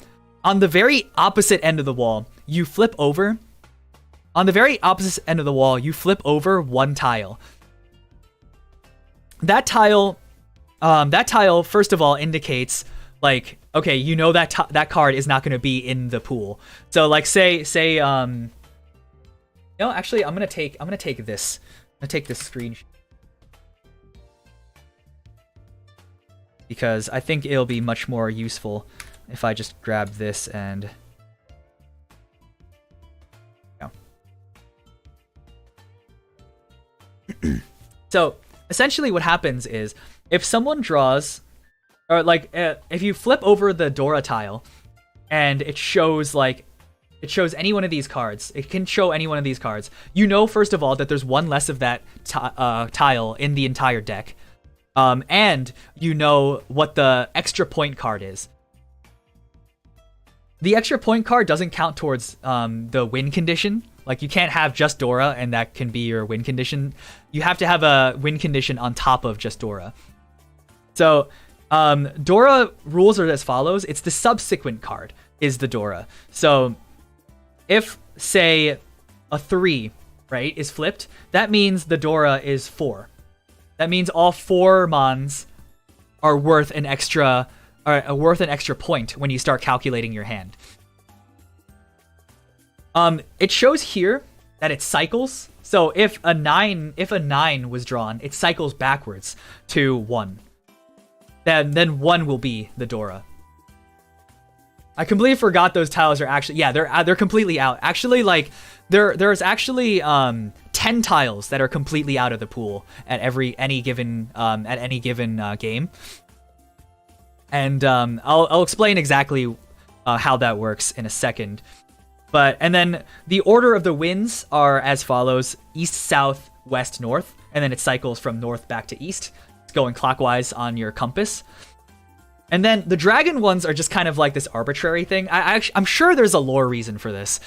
Speaker 1: On the very opposite end of the wall, you flip over. On the very opposite end of the wall, you flip over one tile. That tile, first of all, indicates like, okay, you know that that card is not going to be in the pool. So like, say, no, actually, I'm gonna take this. I'm gonna take this screenshot because I think it'll be much more useful if I just grab this and. Yeah. So essentially, what happens is if someone draws, or like if you flip over the Dora tile, and it shows like. It shows any one of these cards. It can show any one of these cards. You know, first of all, that there's one less of that tile in the entire deck. And you know what the extra point card is. The extra point card doesn't count towards the win condition. Like, you can't have just Dora and that can be your win condition. You have to have a win condition on top of just Dora. So, Dora rules are as follows. It's the subsequent card is the Dora. So, if, say, a 3, right, is flipped, that means the Dora is 4. That means all 4 mons are worth an extra point when you start calculating your hand. It shows here that it cycles. So if a 9 was drawn, it cycles backwards to 1. Then 1 will be the Dora. I completely forgot those tiles are actually, yeah, they're completely out. Actually, like there's actually 10 tiles that are completely out of the pool at any given game. And I'll explain exactly how that works in a second. And then the order of the wins are as follows: east, south, west, north, and then it cycles from north back to east. It's going clockwise on your compass. And then the dragon ones are just kind of like this arbitrary thing. I'm sure there's a lore reason for this,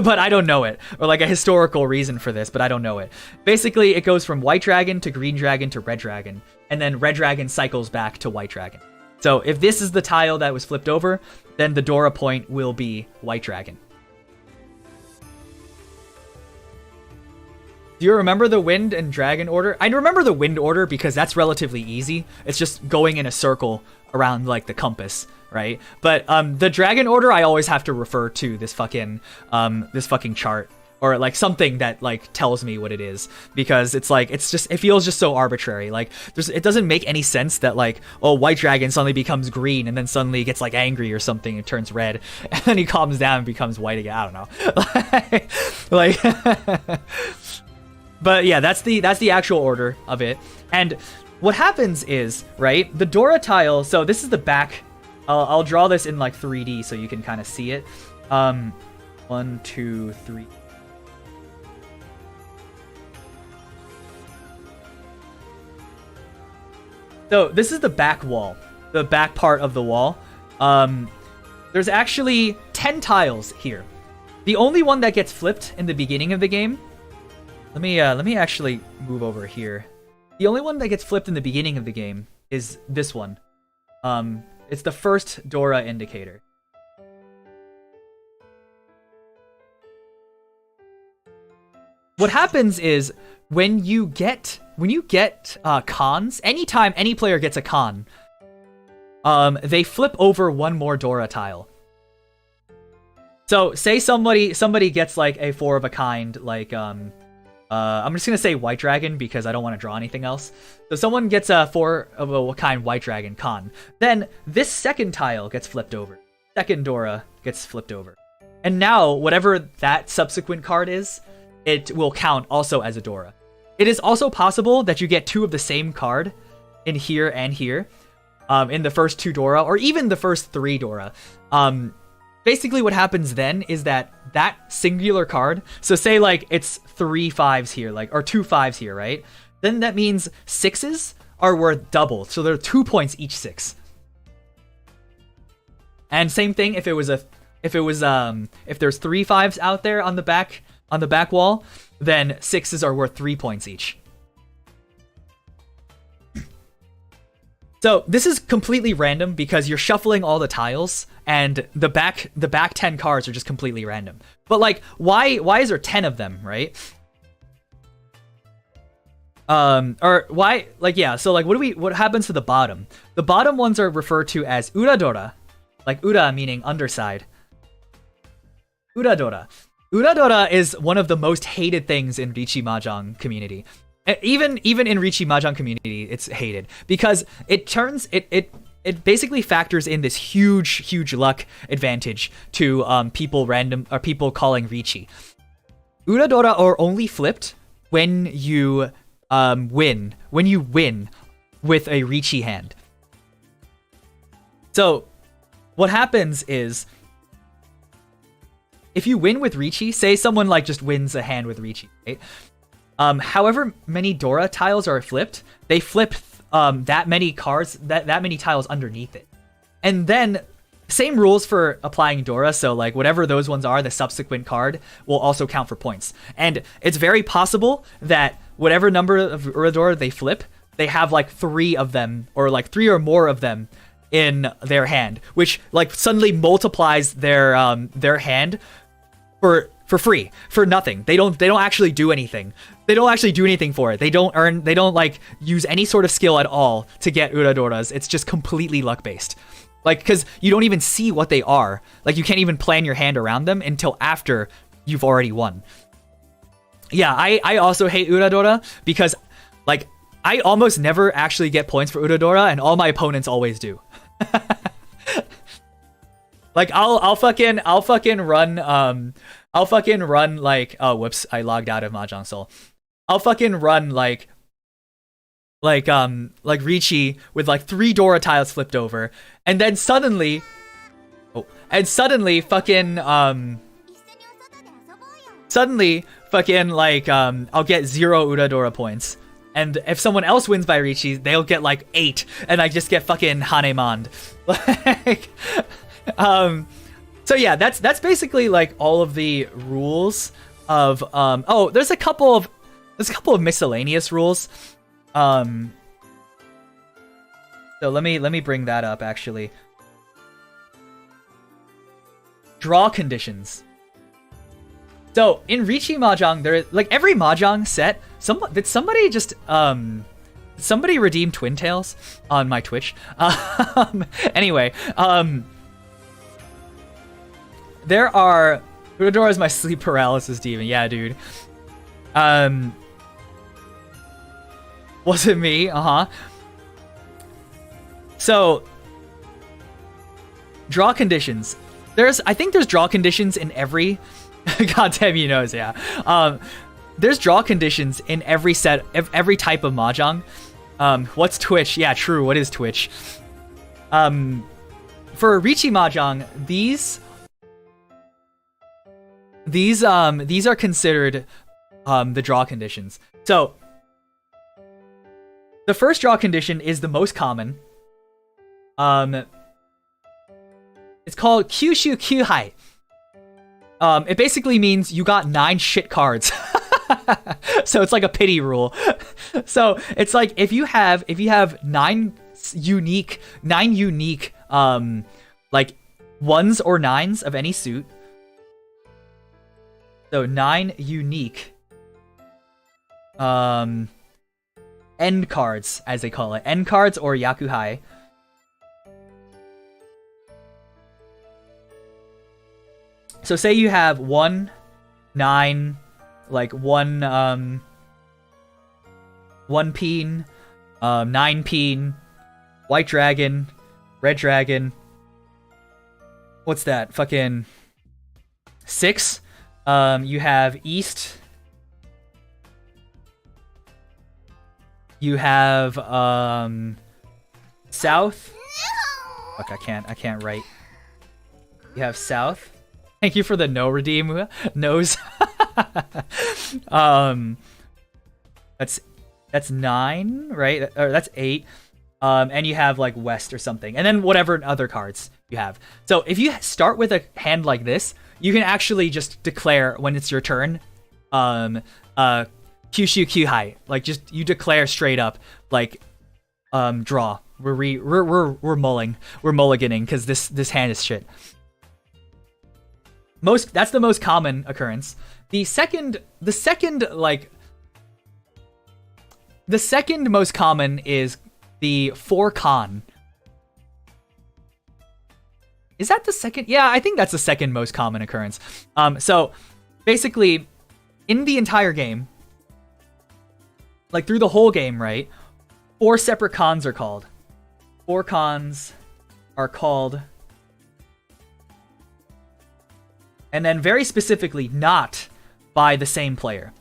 Speaker 1: but I don't know it. Or like a historical reason for this, but I don't know it. Basically, it goes from white dragon to green dragon to red dragon. And then red dragon cycles back to white dragon. So if this is the tile that was flipped over, then the Dora point will be white dragon. Do you remember the wind and dragon order? I remember the wind order because that's relatively easy. It's just going in a circle around like the compass, right? But the dragon order, I always have to refer to this fucking chart or like something that like tells me what it is, because it's like it feels just so arbitrary. Like it doesn't make any sense that like, oh, white dragon suddenly becomes green and then suddenly gets like angry or something and turns red and then he calms down and becomes white again. I don't know. like But yeah, that's the actual order of it. And what happens is, right, the Dora tile, so this is the back. I'll draw this in like 3D so you can kind of see it. 1, 2, 3. So this is the back wall, the back part of the wall. There's actually 10 tiles here. The only one that gets flipped in the beginning of the game. Let me actually move over here. The only one that gets flipped in the beginning of the game is this one. It's the first Dora indicator. What happens is when you get cons, anytime any player gets a con, they flip over one more Dora tile. So say somebody gets like a 4 of a kind, like I'm just gonna say White Dragon because I don't want to draw anything else. So someone gets a 4 of a kind White Dragon con. Then this second tile gets flipped over. Second Dora gets flipped over. And now whatever that subsequent card is, it will count also as a Dora. It is also possible that you get 2 of the same card in here and here, in the first 2 Dora, or even the first 3 Dora. Basically what happens then is that singular card, so say like it's 3 5s here, like, or 2 5s here, right? Then that means 6s are worth double, so there are 2 points each 6. And same thing if there's 3 5s out there on the back wall, then 6s are worth 3 points each. So this is completely random because you're shuffling all the tiles and the back 10 cards are just completely random. But like, why is there 10 of them, right? Or why, like, yeah, so like what happens to the bottom? The bottom ones are referred to as Uradora, like Ura meaning underside. Uradora. Uradora is one of the most hated things in Riichi Mahjong community. Even in Riichi Mahjong community, it's hated because it basically factors in this huge luck advantage to people calling Riichi. Uradora are only flipped when you win with a Riichi hand. So what happens is, if you win with Riichi, say someone like just wins a hand with Riichi, right? However many Dora tiles are flipped, they flip that many cards, that many tiles underneath it. And then same rules for applying Dora, so like whatever those ones are, the subsequent card will also count for points. And it's very possible that whatever number of Uradora they flip, they have like 3 of them, or like 3 or more of them in their hand, which like suddenly multiplies their hand for free, for nothing. They don't actually do anything. They don't actually do anything for it. They don't like use any sort of skill at all to get Uradoras. It's just completely luck based. Like, because you don't even see what they are. Like, you can't even plan your hand around them until after you've already won. Yeah, I also hate Uradora because, like, I almost never actually get points for Uradora, and all my opponents always do. Like, I'll fucking run like, oh whoops, I logged out of Mahjong Soul. I'll fucking run like Riichi with like 3 Dora tiles flipped over, and then suddenly fucking I'll get 0 Uradora points. And if someone else wins by Riichi, they'll get like 8, and I just get fucking Hanemand. Like, so yeah, that's basically like all of the rules of oh, there's a couple of miscellaneous rules. So let me bring that up actually. Draw conditions. So in Riichi Mahjong, there, like every Mahjong set, did somebody just somebody redeem Twin Tails on my Twitch? Anyway, there are Uradora is my sleep paralysis demon. Yeah, dude. Was it me? So draw conditions. I think there's draw conditions in every goddamn, he knows, yeah. There's draw conditions in every set, every type of Mahjong. What's Twitch? Yeah, true. What is Twitch? For Riichi Mahjong, these are considered the draw conditions. So the first draw condition is the most common. It's called Kyushu Kyuhai. It basically means you got 9 shit cards. So it's like a pity rule. So it's like if you have 9 unique like 1s or 9s of any suit. So 9 unique end cards, as they call it, end cards or yakuhai. So say you have 1, 9, like 1 Peen, 9 Peen, white dragon, red dragon. What's that? Fucking 6. You have east. You have south. Fuck, I can't write. You have south. Thank you for the no redeem nose. That's 9, right? Or that's 8. And you have like west or something, and then whatever other cards you have. So if you start with a hand like this, you can actually just declare when it's your turn, Kyushu Kyuhai. Like just you declare straight up like, draw. We're mulling. We're mulliganing because this hand is shit. That's the most common occurrence. The second most common is the 4 con. Is that the second? Yeah, I think that's the second most common occurrence. So basically, in the entire game, like through the whole game, right? 4 separate cons are called. 4 cons are called. And then very specifically, not by the same player.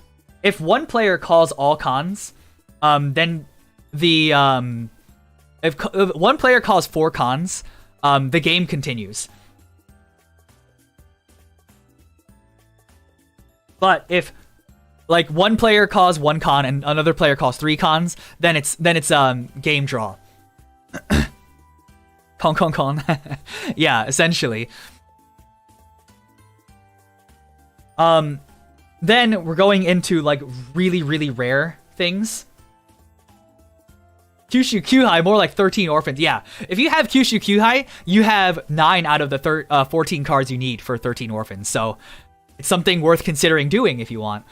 Speaker 1: If one player calls all cons, then the if one player calls 4 cons, the game continues. But if like one player calls 1 con and another player calls 3 cons, then it's game draw. Con. Yeah, essentially. Then we're going into like really, really rare things. Kyushu Kyuhai, more like 13 orphans. Yeah, if you have Kyushu Kyuhai, you have 9 out of the 14 cards you need for 13 orphans. So it's something worth considering doing if you want.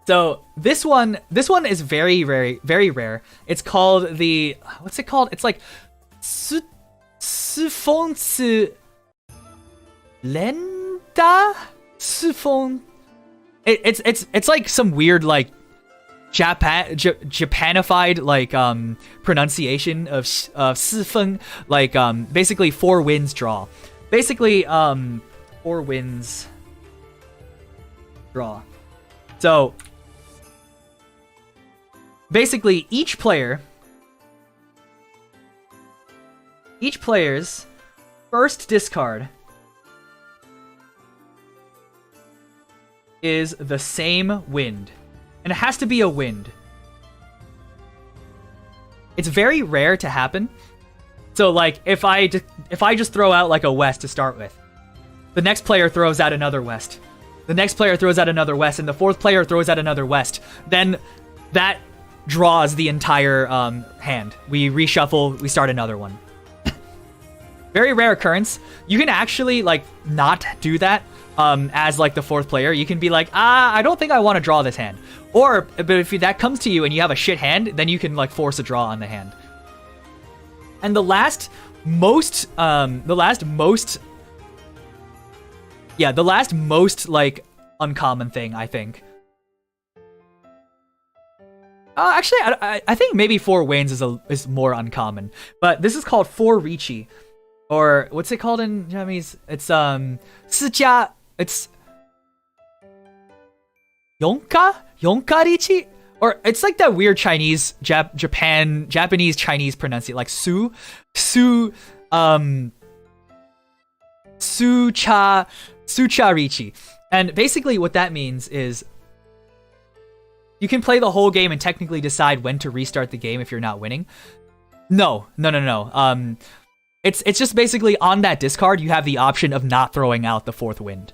Speaker 1: So this one is very, very, very rare. It's called the, what's it called? It's like Sufonsu Lenda? Sufon. It's like some weird like Japanified like pronunciation of Sifeng, like basically 4 wins draw. Basically 4 wins draw. So basically each player's first discard is the same wind. And it has to be a wind. It's very rare to happen. So like if I just throw out like a west to start with, the next player throws out another west. The next player throws out another west, and the 4th player throws out another west. Then that draws the entire hand. We reshuffle, we start another one. Very rare occurrence. You can actually like not do that as like the 4th player. You can be like, I don't think I want to draw this hand. Or, but if that comes to you and you have a shit hand, then you can like force a draw on the hand. And the last most like uncommon thing, I think. Actually, I think maybe 4 wins is more uncommon. But this is called 4 Riichi. Or what's it called in Japanese? It's Sujia. It's Yonka Riichi? Or it's like that weird Chinese Japanese Chinese pronunciation, like Sucha Riichi. And basically what that means is you can play the whole game and technically decide when to restart the game if you're not winning. No. It's just basically on that discard you have the option of not throwing out the 4th wind.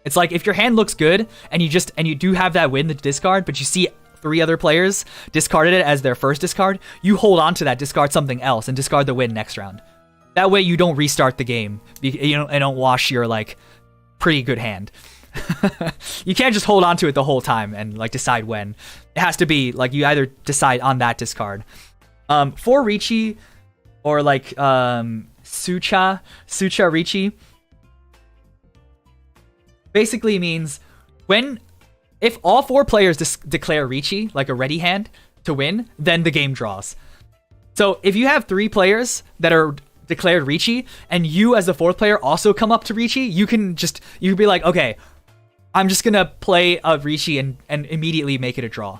Speaker 1: It's like if your hand looks good and you do have that wind to discard, but you see 3 other players discarded it as their first discard, you hold on to that, discard something else, and discard the wind next round. That way you don't restart the game, and don't wash your like pretty good hand. You can't just hold on to it the whole time and like decide when. It has to be like you either decide on that discard. For Riichi, or like Sucha Riichi basically means if all 4 players declare Riichi, like a ready hand, to win, then the game draws. So if you have 3 players that are declared Riichi, and you as the 4th player also come up to Riichi, you can be like, okay, I'm just gonna play a Riichi and immediately make it a draw.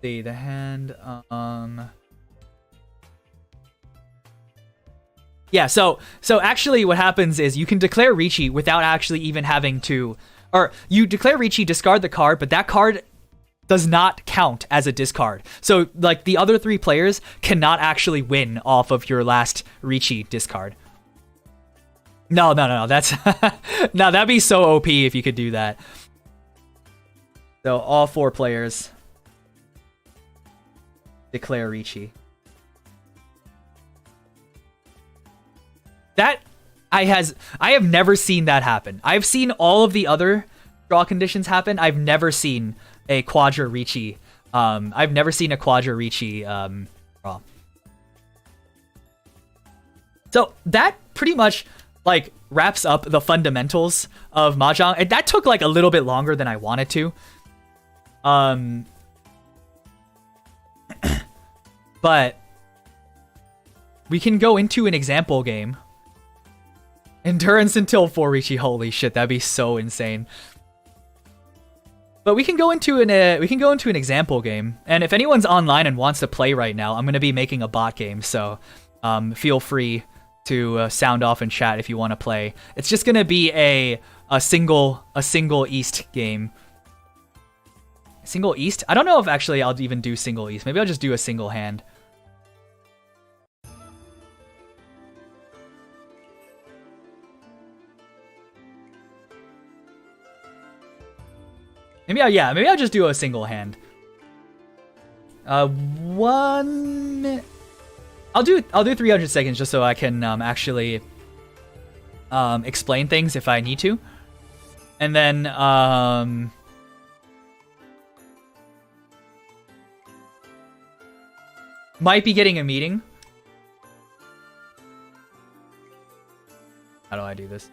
Speaker 1: See the hand. Yeah, so actually what happens is you can declare Riichi without actually even having to, or you declare Riichi, discard the card, but that card does not count as a discard. So like the other 3 players cannot actually win off of your last Riichi discard. No, that's no, that'd be so OP if you could do that. So all 4 players declare Riichi. That I have never seen that happen. I've seen all of the other draw conditions happen. I've never seen a Quadra Riichi. I've never seen a Quadra Riichi draw. So that pretty much like wraps up the fundamentals of Mahjong. And that took like a little bit longer than I wanted to. But we can go into an example game. Endurance until 4 Riichi. Holy shit, that'd be so insane. But we can go into an example game, and if anyone's online and wants to play right now, I'm gonna be making a bot game, so feel free to sound off in chat if you want to play. It's just gonna be a single East game. Single East? I don't know if actually I'll even do single East. Maybe I'll just do a single hand. Maybe I'll just do a single hand. I'll do 300 seconds just so I can actually explain things if I need to. And then might be getting a meeting. How do I do this?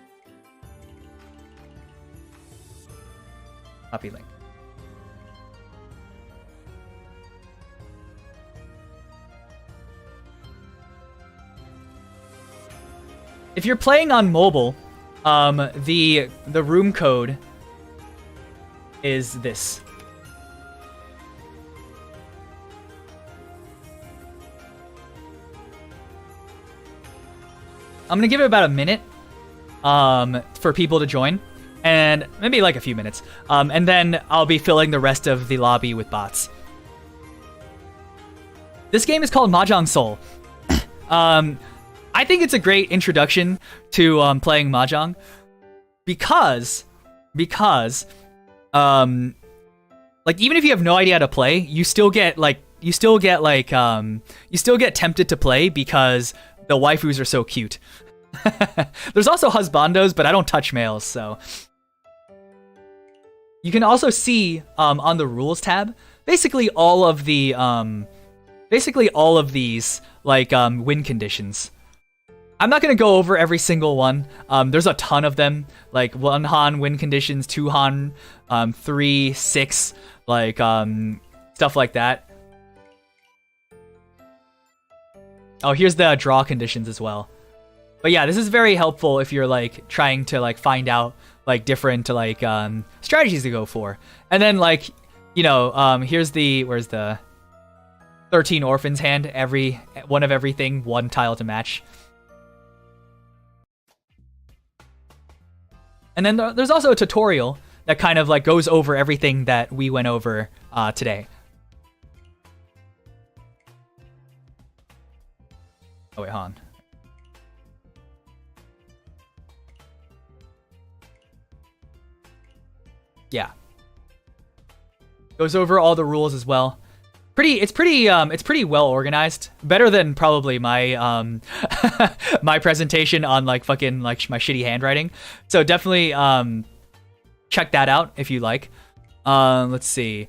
Speaker 1: Copy link. If you're playing on mobile, the room code is this. I'm gonna give it about a minute for people to join. And maybe like a few minutes. And then I'll be filling the rest of the lobby with bots. This game is called Mahjong Soul. I think it's a great introduction to playing Mahjong because like even if you have no idea how to play, you still get tempted to play because the waifus are so cute. There's also husbandos, but I don't touch males, so. You can also see on the rules tab basically all of the these like win conditions. I'm not gonna go over every single one. There's a ton of them, like 1 Han win conditions, 2 Han, 3, 6, like stuff like that. Oh, here's the draw conditions as well. But yeah, this is very helpful if you're like trying to like find out like different like strategies to go for. And then like, you know, where's the 13 orphans hand, one of everything, 1 tile to match. And then there's also a tutorial that kind of like goes over everything that we went over today. Oh wait, hold on. Yeah. Goes over all the rules as well. It's pretty well organized. Better than probably my my presentation on like fucking like my shitty handwriting. So definitely check that out if you like. Let's see.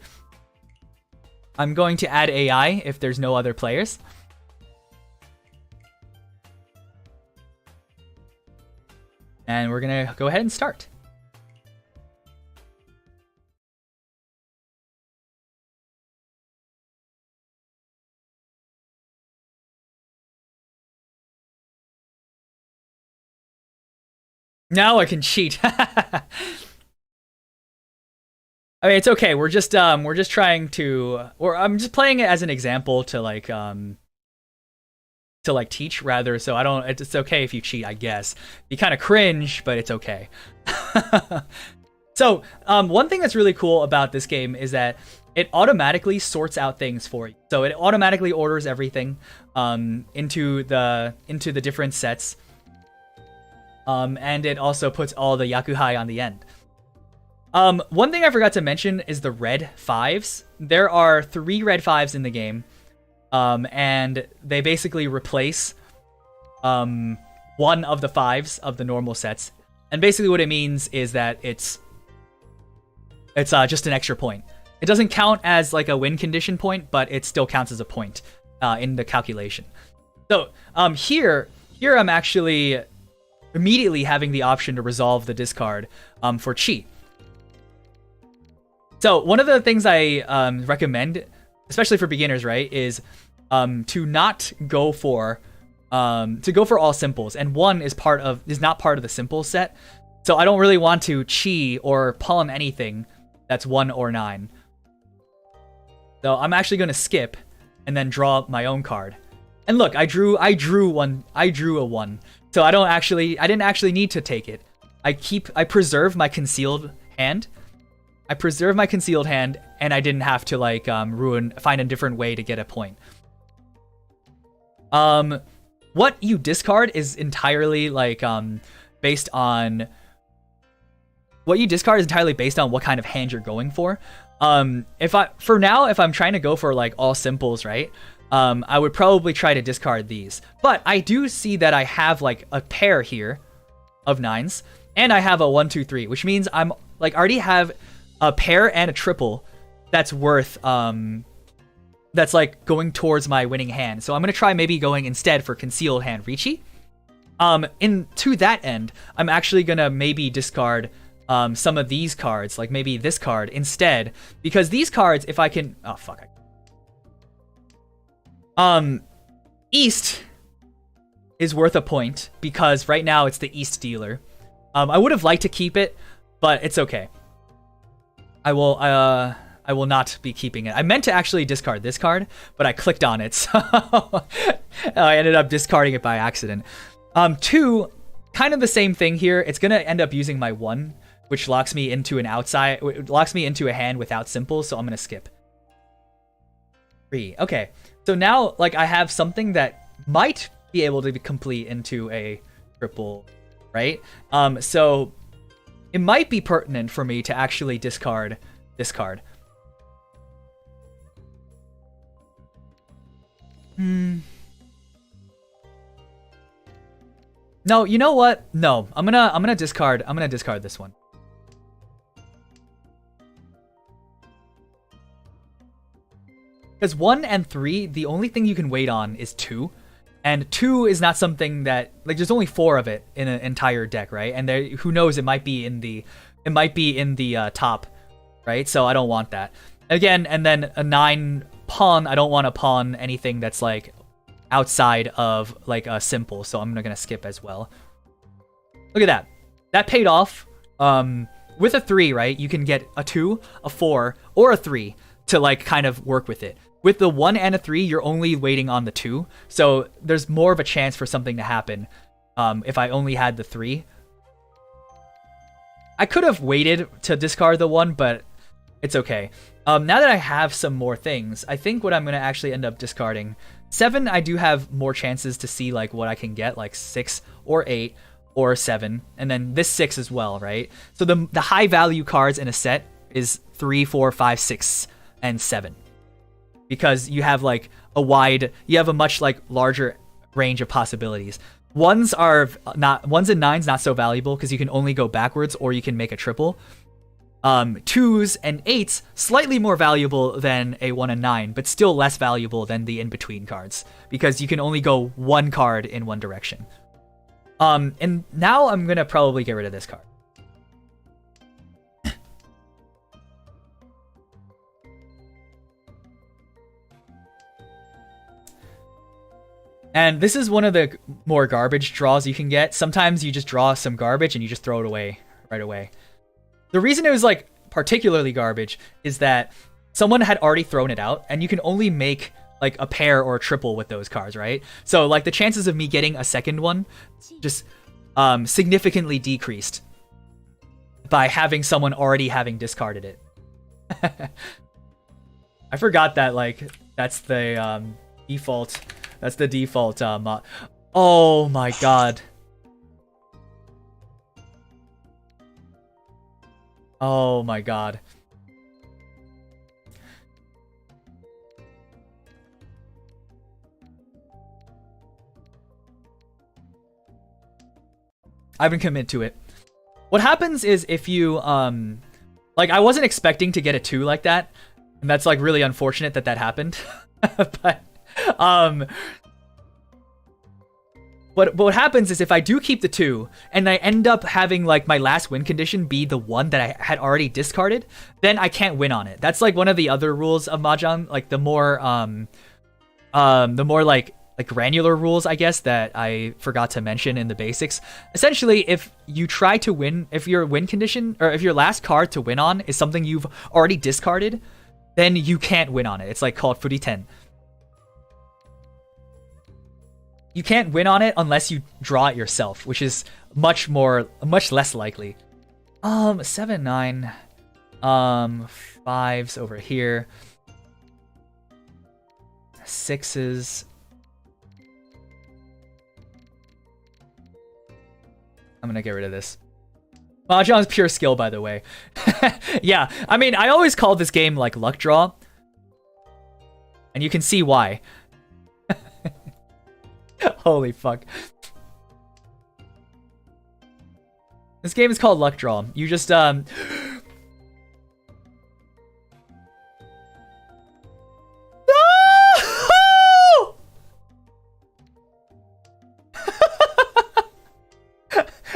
Speaker 1: I'm going to add AI if there's no other players. And we're going to go ahead and start. Now I can cheat. I mean, it's okay. We're just trying to, or I'm just playing it as an example to like teach rather. So I don't. It's okay if you cheat, I guess. You kind of cringe, but it's okay. So one thing that's really cool about this game is that it automatically sorts out things for you. So it automatically orders everything into the different sets. And it also puts all the yakuhai on the end. One thing I forgot to mention is the red 5s. There are 3 red 5s in the game, and they basically replace one of the 5s of the normal sets. And basically what it means is that it's just an extra point. It doesn't count as like a win condition point, but it still counts as a point in the calculation. So here I'm actually immediately having the option to resolve the discard for chi. So one of the things I recommend, especially for beginners, right, is to not go for all simples, and 1 is not part of the simple set. So I don't really want to chi or pawn anything that's 1 or 9. So I'm actually going to skip and then draw my own card. And look, I drew a 1. So I didn't actually need to take it. I preserve my concealed hand. And I didn't have to like find a different way to get a point. What you discard is entirely like based on what kind of hand you're going for. If I'm trying to go for like all simples, right? I would probably try to discard these. But I do see that I have like a pair here of 9s, and I have a 1, 2, 3, which means I'm like already have a pair and a triple that's worth that's like going towards my winning hand. So I'm gonna try maybe going instead for concealed hand Riichi. To that end, I'm actually gonna maybe discard some of these cards, like maybe this card instead, because these cards, if I can, oh fuck. East is worth a point because right now it's the East dealer. I would have liked to keep it, but it's okay. I will not be keeping it. I meant to actually discard this card, but I clicked on it, so I ended up discarding it by accident. 2, kind of the same thing here. It's gonna end up using my 1, which locks me into a hand without simples, so I'm gonna skip. 3. Okay. So now, like, I have something that might be able to be complete into a triple, right? So it might be pertinent for me to actually discard this card. No, you know what? No, I'm gonna discard this one. Because 1 and 3, the only thing you can wait on is 2. And 2 is not something that, like, there's only 4 of it in an entire deck, right? And there, who knows, it might be in the top, right? So I don't want that. Again, and then a 9 pawn, I don't want to pawn anything that's like outside of like a simple, so I'm gonna skip as well. Look at that. That paid off. With a 3, right, you can get a 2, a 4, or a 3 to like kind of work with it. With the 1 and a 3, you're only waiting on the 2, so there's more of a chance for something to happen if I only had the 3. I could have waited to discard the 1, but it's okay. Now that I have some more things, I think what I'm going to actually end up discarding, 7, I do have more chances to see like what I can get, like 6 or 8 or 7, and then this 6 as well, right? So the high value cards in a set is 3, 4, 5, 6, and 7. Because you have like you have a much like larger range of possibilities. 1s and 9s not so valuable because you can only go backwards or you can make a triple. 2s and 8s slightly more valuable than a 1 and 9, but still less valuable than the in-between cards, because you can only go one card in one direction. And now I'm gonna probably get rid of this card. And this is one of the more garbage draws you can get. Sometimes you just draw some garbage and you just throw it away right away. The reason it was like particularly garbage is that someone had already thrown it out, and you can only make like a pair or a triple with those cards, right? So like the chances of me getting a second one just significantly decreased by having someone already having discarded it. I forgot that like that's the default. That's the default mod. Oh my god. Oh my god. I've been committed to it. What happens is if you like, I wasn't expecting to get a 2 like that, and that's like really unfortunate that that happened. But what happens is if I do keep the 2 and I end up having like my last win condition be the one that I had already discarded, then I can't win on it. That's like one of the other rules of Mahjong, like the more like granular rules, I guess, that I forgot to mention in the basics. Essentially, if you try to win, if your win condition, or if your last card to win on is something you've already discarded, then you can't win on it. It's like called Furiten. You can't win on it unless you draw it yourself, which is much less likely. 7, 9, 5s over here, 6s. I'm gonna get rid of this. Mahjong's pure skill, by the way. Yeah, I mean, I always call this game like luck draw, and you can see why. Holy fuck. This game is called luck draw. You just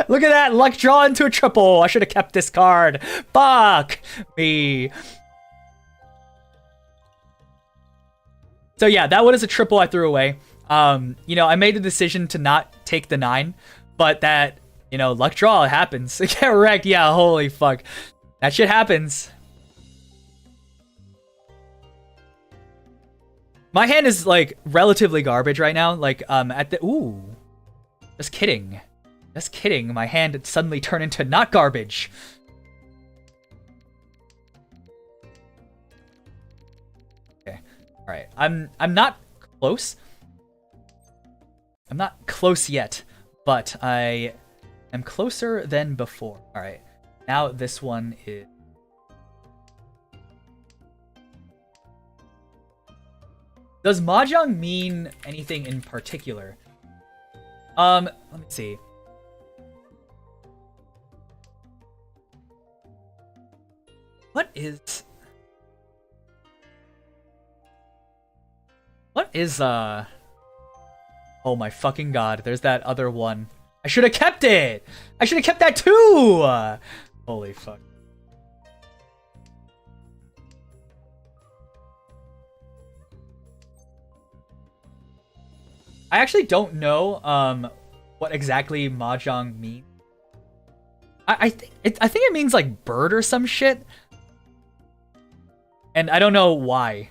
Speaker 1: Look at that! Luck draw into a triple! I should have kept this card! Fuck me! So yeah, that one is a triple I threw away. You know, I made the decision to not take the 9, but that, you know, luck draw happens. Get wrecked, yeah, holy fuck. That shit happens. My hand is, like, relatively garbage right now. Like, at the... Ooh. Just kidding. Just kidding. My hand suddenly turned into not garbage. Okay. Alright. I'm not close. I'm not close yet, but I am closer than before. Alright. Now this one is... Does Mahjong mean anything in particular? Let me see. What is... Oh my fucking god, there's that other one. I should have kept it! I should have kept that too! Holy fuck. I actually don't know what exactly Mahjong means. I think it means like bird or some shit. And I don't know why.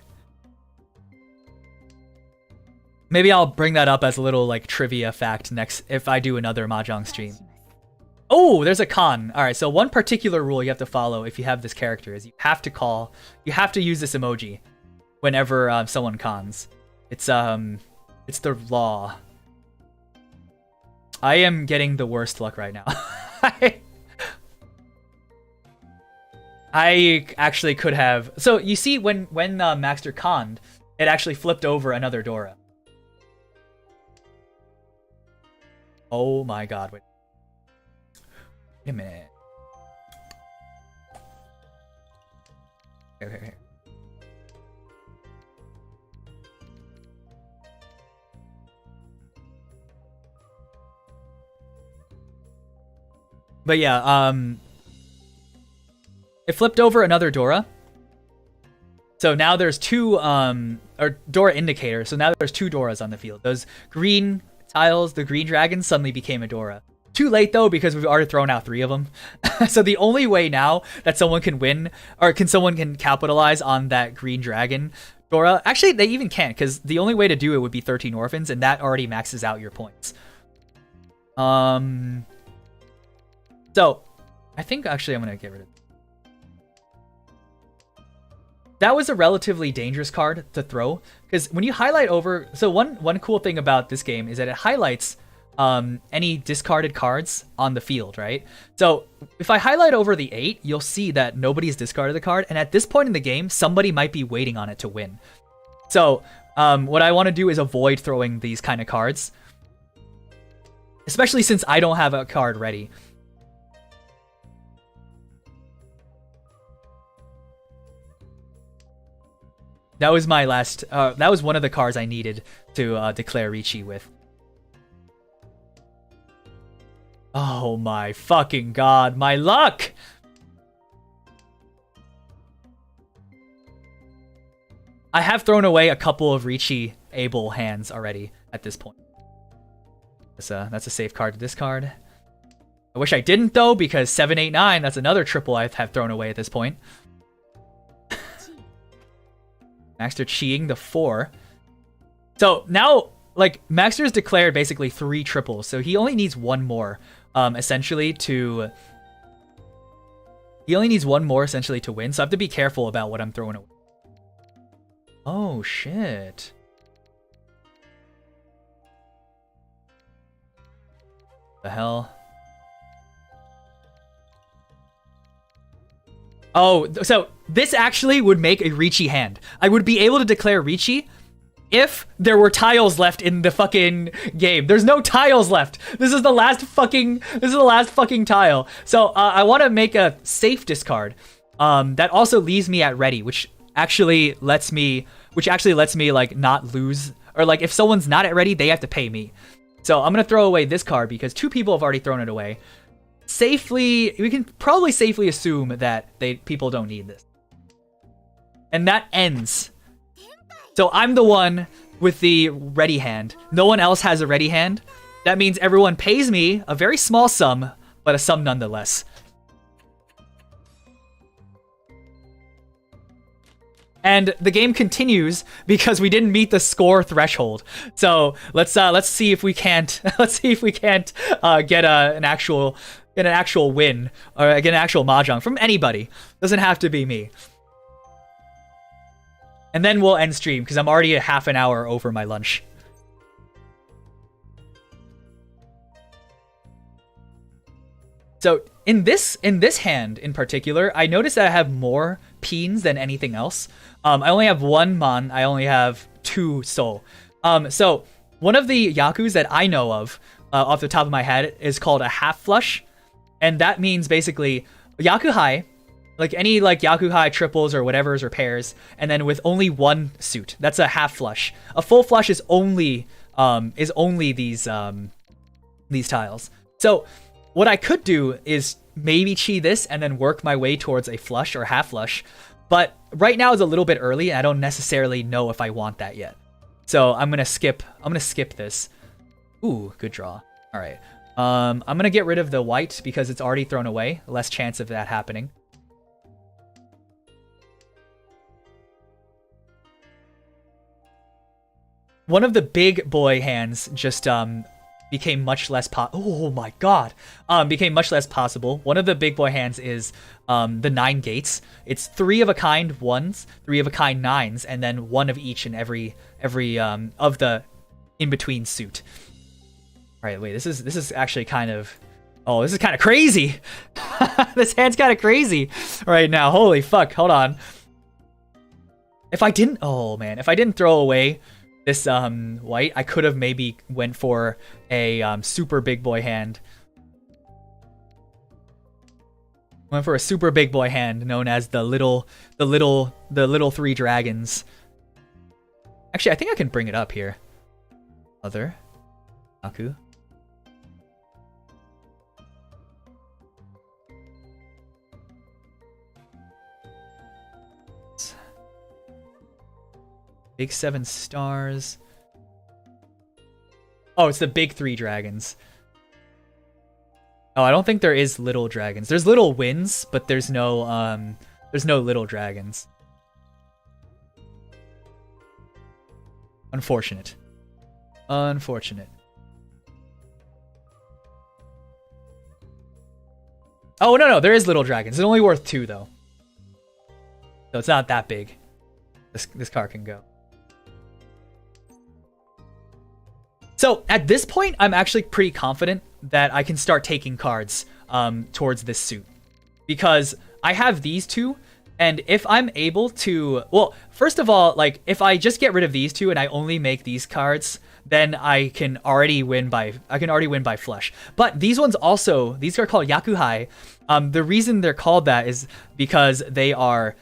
Speaker 1: Maybe I'll bring that up as a little like trivia fact next if I do another Mahjong stream. Oh, there's a con. All right, so one particular rule you have to follow if you have this character is you have to use this emoji whenever someone cons. It's the law. I am getting the worst luck right now. I actually could have. So you see, when Maxter conned, it actually flipped over another Dora. Oh my god! Wait a minute. Okay. But yeah, it flipped over another Dora. So now there's two, or Dora indicator. So now there's two Doras on the field. Those green tiles, the green dragon, suddenly became a Dora. Too late though, because we've already thrown out 3 of them. So the only way now that someone can win, or someone can capitalize on that green dragon Dora, actually they even can't, because the only way to do it would be 13 orphans, and that already maxes out your points. So I think actually I'm gonna get rid of it. That was a relatively dangerous card to throw, because when you highlight over, so one cool thing about this game is that it highlights any discarded cards on the field, right? So if I highlight over the 8, you'll see that nobody's discarded the card, and at this point in the game, somebody might be waiting on it to win. So what I want to do is avoid throwing these kind of cards, especially since I don't have a card ready. That was my last, that was one of the cards I needed to declare Riichi with. Oh my fucking god, my luck! I have thrown away a couple of Riichi able hands already at this point. That's a safe card to discard. I wish I didn't though, because 7, 8, 9, that's another triple I have thrown away at this point. Maxter Chiing the 4. So now, like, Maxter's declared basically 3 triples, so he only needs 1 more, essentially to... He only needs 1 more, essentially, to win, so I have to be careful about what I'm throwing away. Oh, shit. The hell? Oh, so this actually would make a Riichi hand. I would be able to declare Riichi if there were tiles left in the fucking game. There's no tiles left. This is the last fucking tile. So I want to make a safe discard that also leaves me at ready, which actually lets me like not lose, or like if someone's not at ready, they have to pay me. So I'm gonna throw away this card because 2 people have already thrown it away. We can probably safely assume that people don't need this. And that ends. So I'm the one with the ready hand. No one else has a ready hand. That means everyone pays me a very small sum, but a sum nonetheless. And the game continues because we didn't meet the score threshold. So let's see if we can't get an actual win, or get an actual Mahjong from anybody. Doesn't have to be me. And then we'll end stream because I'm already a half an hour over my lunch. So in this hand in particular, I noticed that I have more Peens than anything else. I only have 1 Mon. I only have 2 Soul. So one of the Yakus that I know of off the top of my head is called a half flush, and that means basically Yaku High, like any like Yaku High triples or whatever's or pairs, and then with only 1 suit. That's a half flush. A full flush is only these tiles. So what I could do is maybe chi this and then work my way towards a flush or half flush. But right now is a little bit early, and I don't necessarily know if I want that yet. So I'm gonna skip this. Ooh, good draw. All right. I'm gonna get rid of the white because it's already thrown away. Less chance of that happening. One of the big boy hands just became much less oh my god. Became much less possible. One of the big boy hands is the 9 gates. It's 3 of a kind 1s, 3 of a kind 9s, and then 1 of each in every of the in-between suit. Alright, wait, this is actually kind of... Oh, this is kind of crazy! This hand's kind of crazy right now. Holy fuck, hold on. If I didn't... Oh, man. If I didn't throw away this white, I could have maybe went for a super big boy hand. Went for a super big boy hand known as the little three dragons. Actually, I think I can bring it up here. Other Aku. Big 7 stars. Oh, it's the big 3 dragons. Oh, I don't think there is little dragons. There's little winds, but there's no little dragons. Unfortunate. Unfortunate. Oh, no, there is little dragons. It's only worth 2 though. So it's not that big. This car can go. So at this point, I'm actually pretty confident that I can start taking cards towards this suit. Because I have these 2, and if I'm able to... Well, first of all, like, if I just get rid of these 2 and I only make these cards, then I can already win by flush. But these ones also, these are called Yakuhai. The reason they're called that is because they are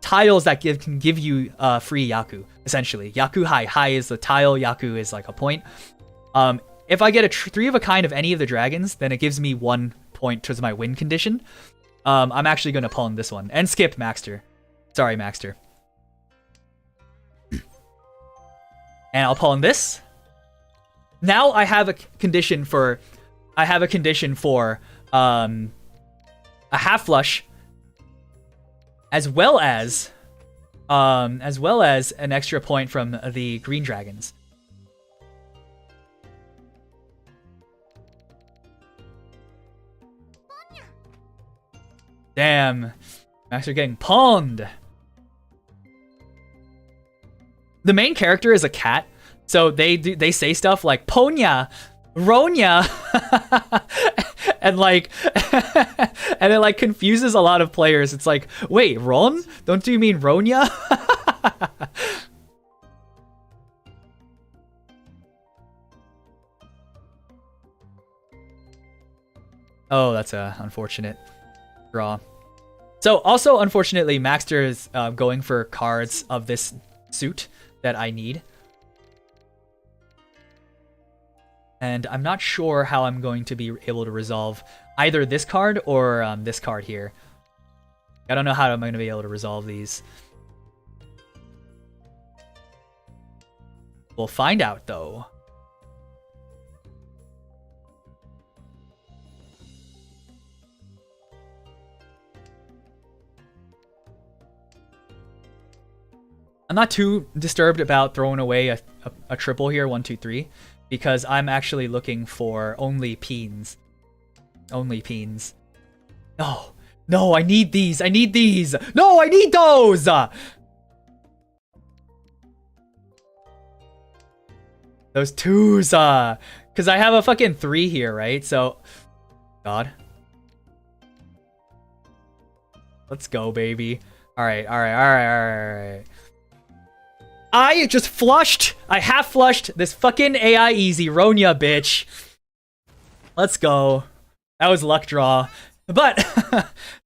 Speaker 1: tiles that can give you free Yaku, essentially. Yakuhai. High is the tile, Yaku is like a point. If I get a 3 of a kind of any of the dragons, then it gives me 1 point towards my win condition. I'm actually going to pull in this one. And skip Maxter. Sorry, Maxter. And I'll pull in this. Now I have a condition for... a half flush, as well as an extra point from the green dragons. Damn, Max are getting pawned. The main character is a cat, so they say stuff like Ponya, Ronya, and like, and it like confuses a lot of players. It's like, wait, Ron? Don't you mean Ronya? Oh, that's a unfortunate draw. So also, unfortunately, Maxter is going for cards of this suit that I need. And I'm not sure how I'm going to be able to resolve either this card or this card here. I don't know how I'm going to be able to resolve these. We'll find out, though. I'm not too disturbed about throwing away a triple here, 1, 2, 3, because I'm actually looking for only Peens. Only Peens. No, no, I need these. I need these. No, I need those. Those 2s. Because I have a fucking 3 here, right? So, God. Let's go, baby. All right, all right, all right, all right. I just flushed. I half flushed this fucking AI easy Ronya, bitch. Let's go. That was luck draw. But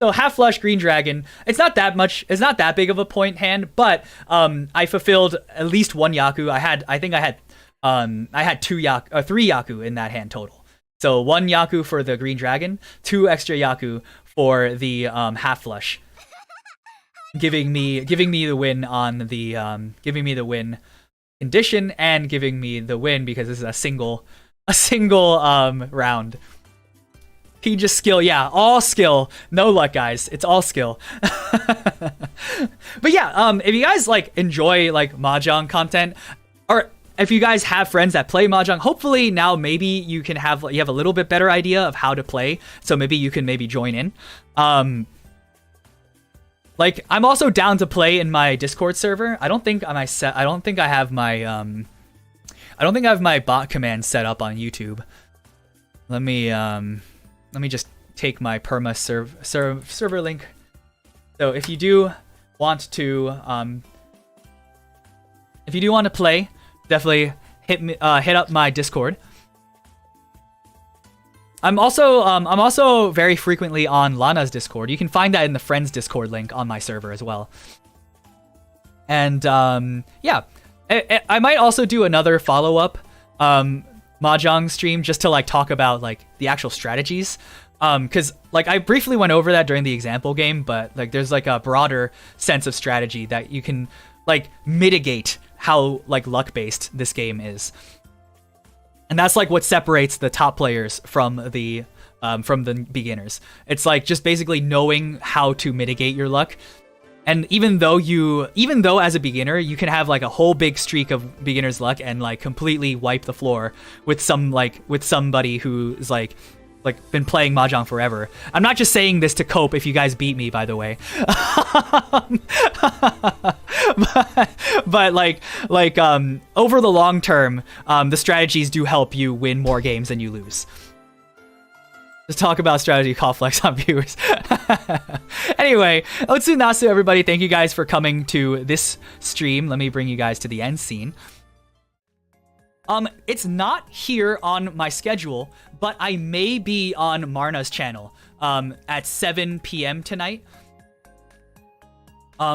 Speaker 1: so half flush green dragon. It's not that much. It's not that big of a point hand. But I fulfilled at least 1 Yaku. I think I had 3 Yaku in that hand total. So 1 Yaku for the green dragon, 2 extra Yaku for the half flush. Giving me the win on the giving me the win condition and giving me the win because this is a single round. He just skill, yeah, all skill, no luck, guys. It's all skill. But yeah, if you guys like enjoy like Mahjong content, or if you guys have friends that play Mahjong, hopefully now maybe you have a little bit better idea of how to play. So maybe you can join in. Like, I'm also down to play in my Discord server. I don't think I have my bot command set up on YouTube. Let me just take my perma server link. So if you do want to play, definitely hit up my Discord. I'm also very frequently on Lana's Discord. You can find that in the friends Discord link on my server as well. And yeah, I might also do another follow-up Mahjong stream just to like talk about like the actual strategies. Because like I briefly went over that during the example game, but like there's like a broader sense of strategy that you can like mitigate how like luck-based this game is. And that's like what separates the top players from the beginners. It's like just basically knowing how to mitigate your luck. And even though as a beginner, you can have like a whole big streak of beginner's luck and like completely wipe the floor with somebody who's like been playing Mahjong forever. I'm not just saying this to cope if you guys beat me, by the way. but over the long term, the strategies do help you win more games than you lose. Let's talk about strategy complex on viewers. Anyway, Otsu Nasu, everybody, thank you guys for coming to this stream. Let me bring you guys to the end scene. It's not here on my schedule, but I may be on Marna's channel at 7 p.m. tonight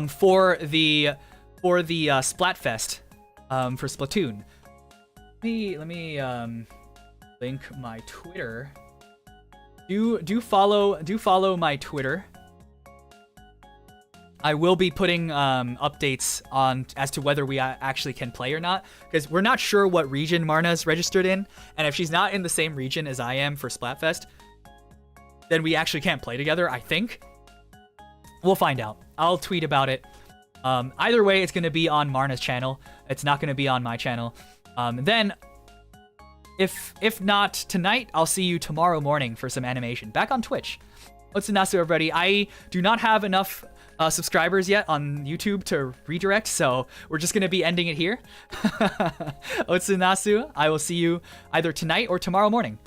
Speaker 1: for the Splatfest for Splatoon. Let me link my Twitter. Do follow my Twitter. I will be putting updates on as to whether we actually can play or not, because we're not sure what region Marna's registered in, and if she's not in the same region as I am for Splatfest, then we actually can't play together, I think. We'll find out. I'll tweet about it. Either way, it's going to be on Marna's channel. It's not going to be on my channel. Then, if not tonight, I'll see you tomorrow morning for some animation. Back on Twitch. Otsunasu, everybody. I do not have enough subscribers yet on YouTube to redirect, so we're just going to be ending it here. Otsunasu, I will see you either tonight or tomorrow morning.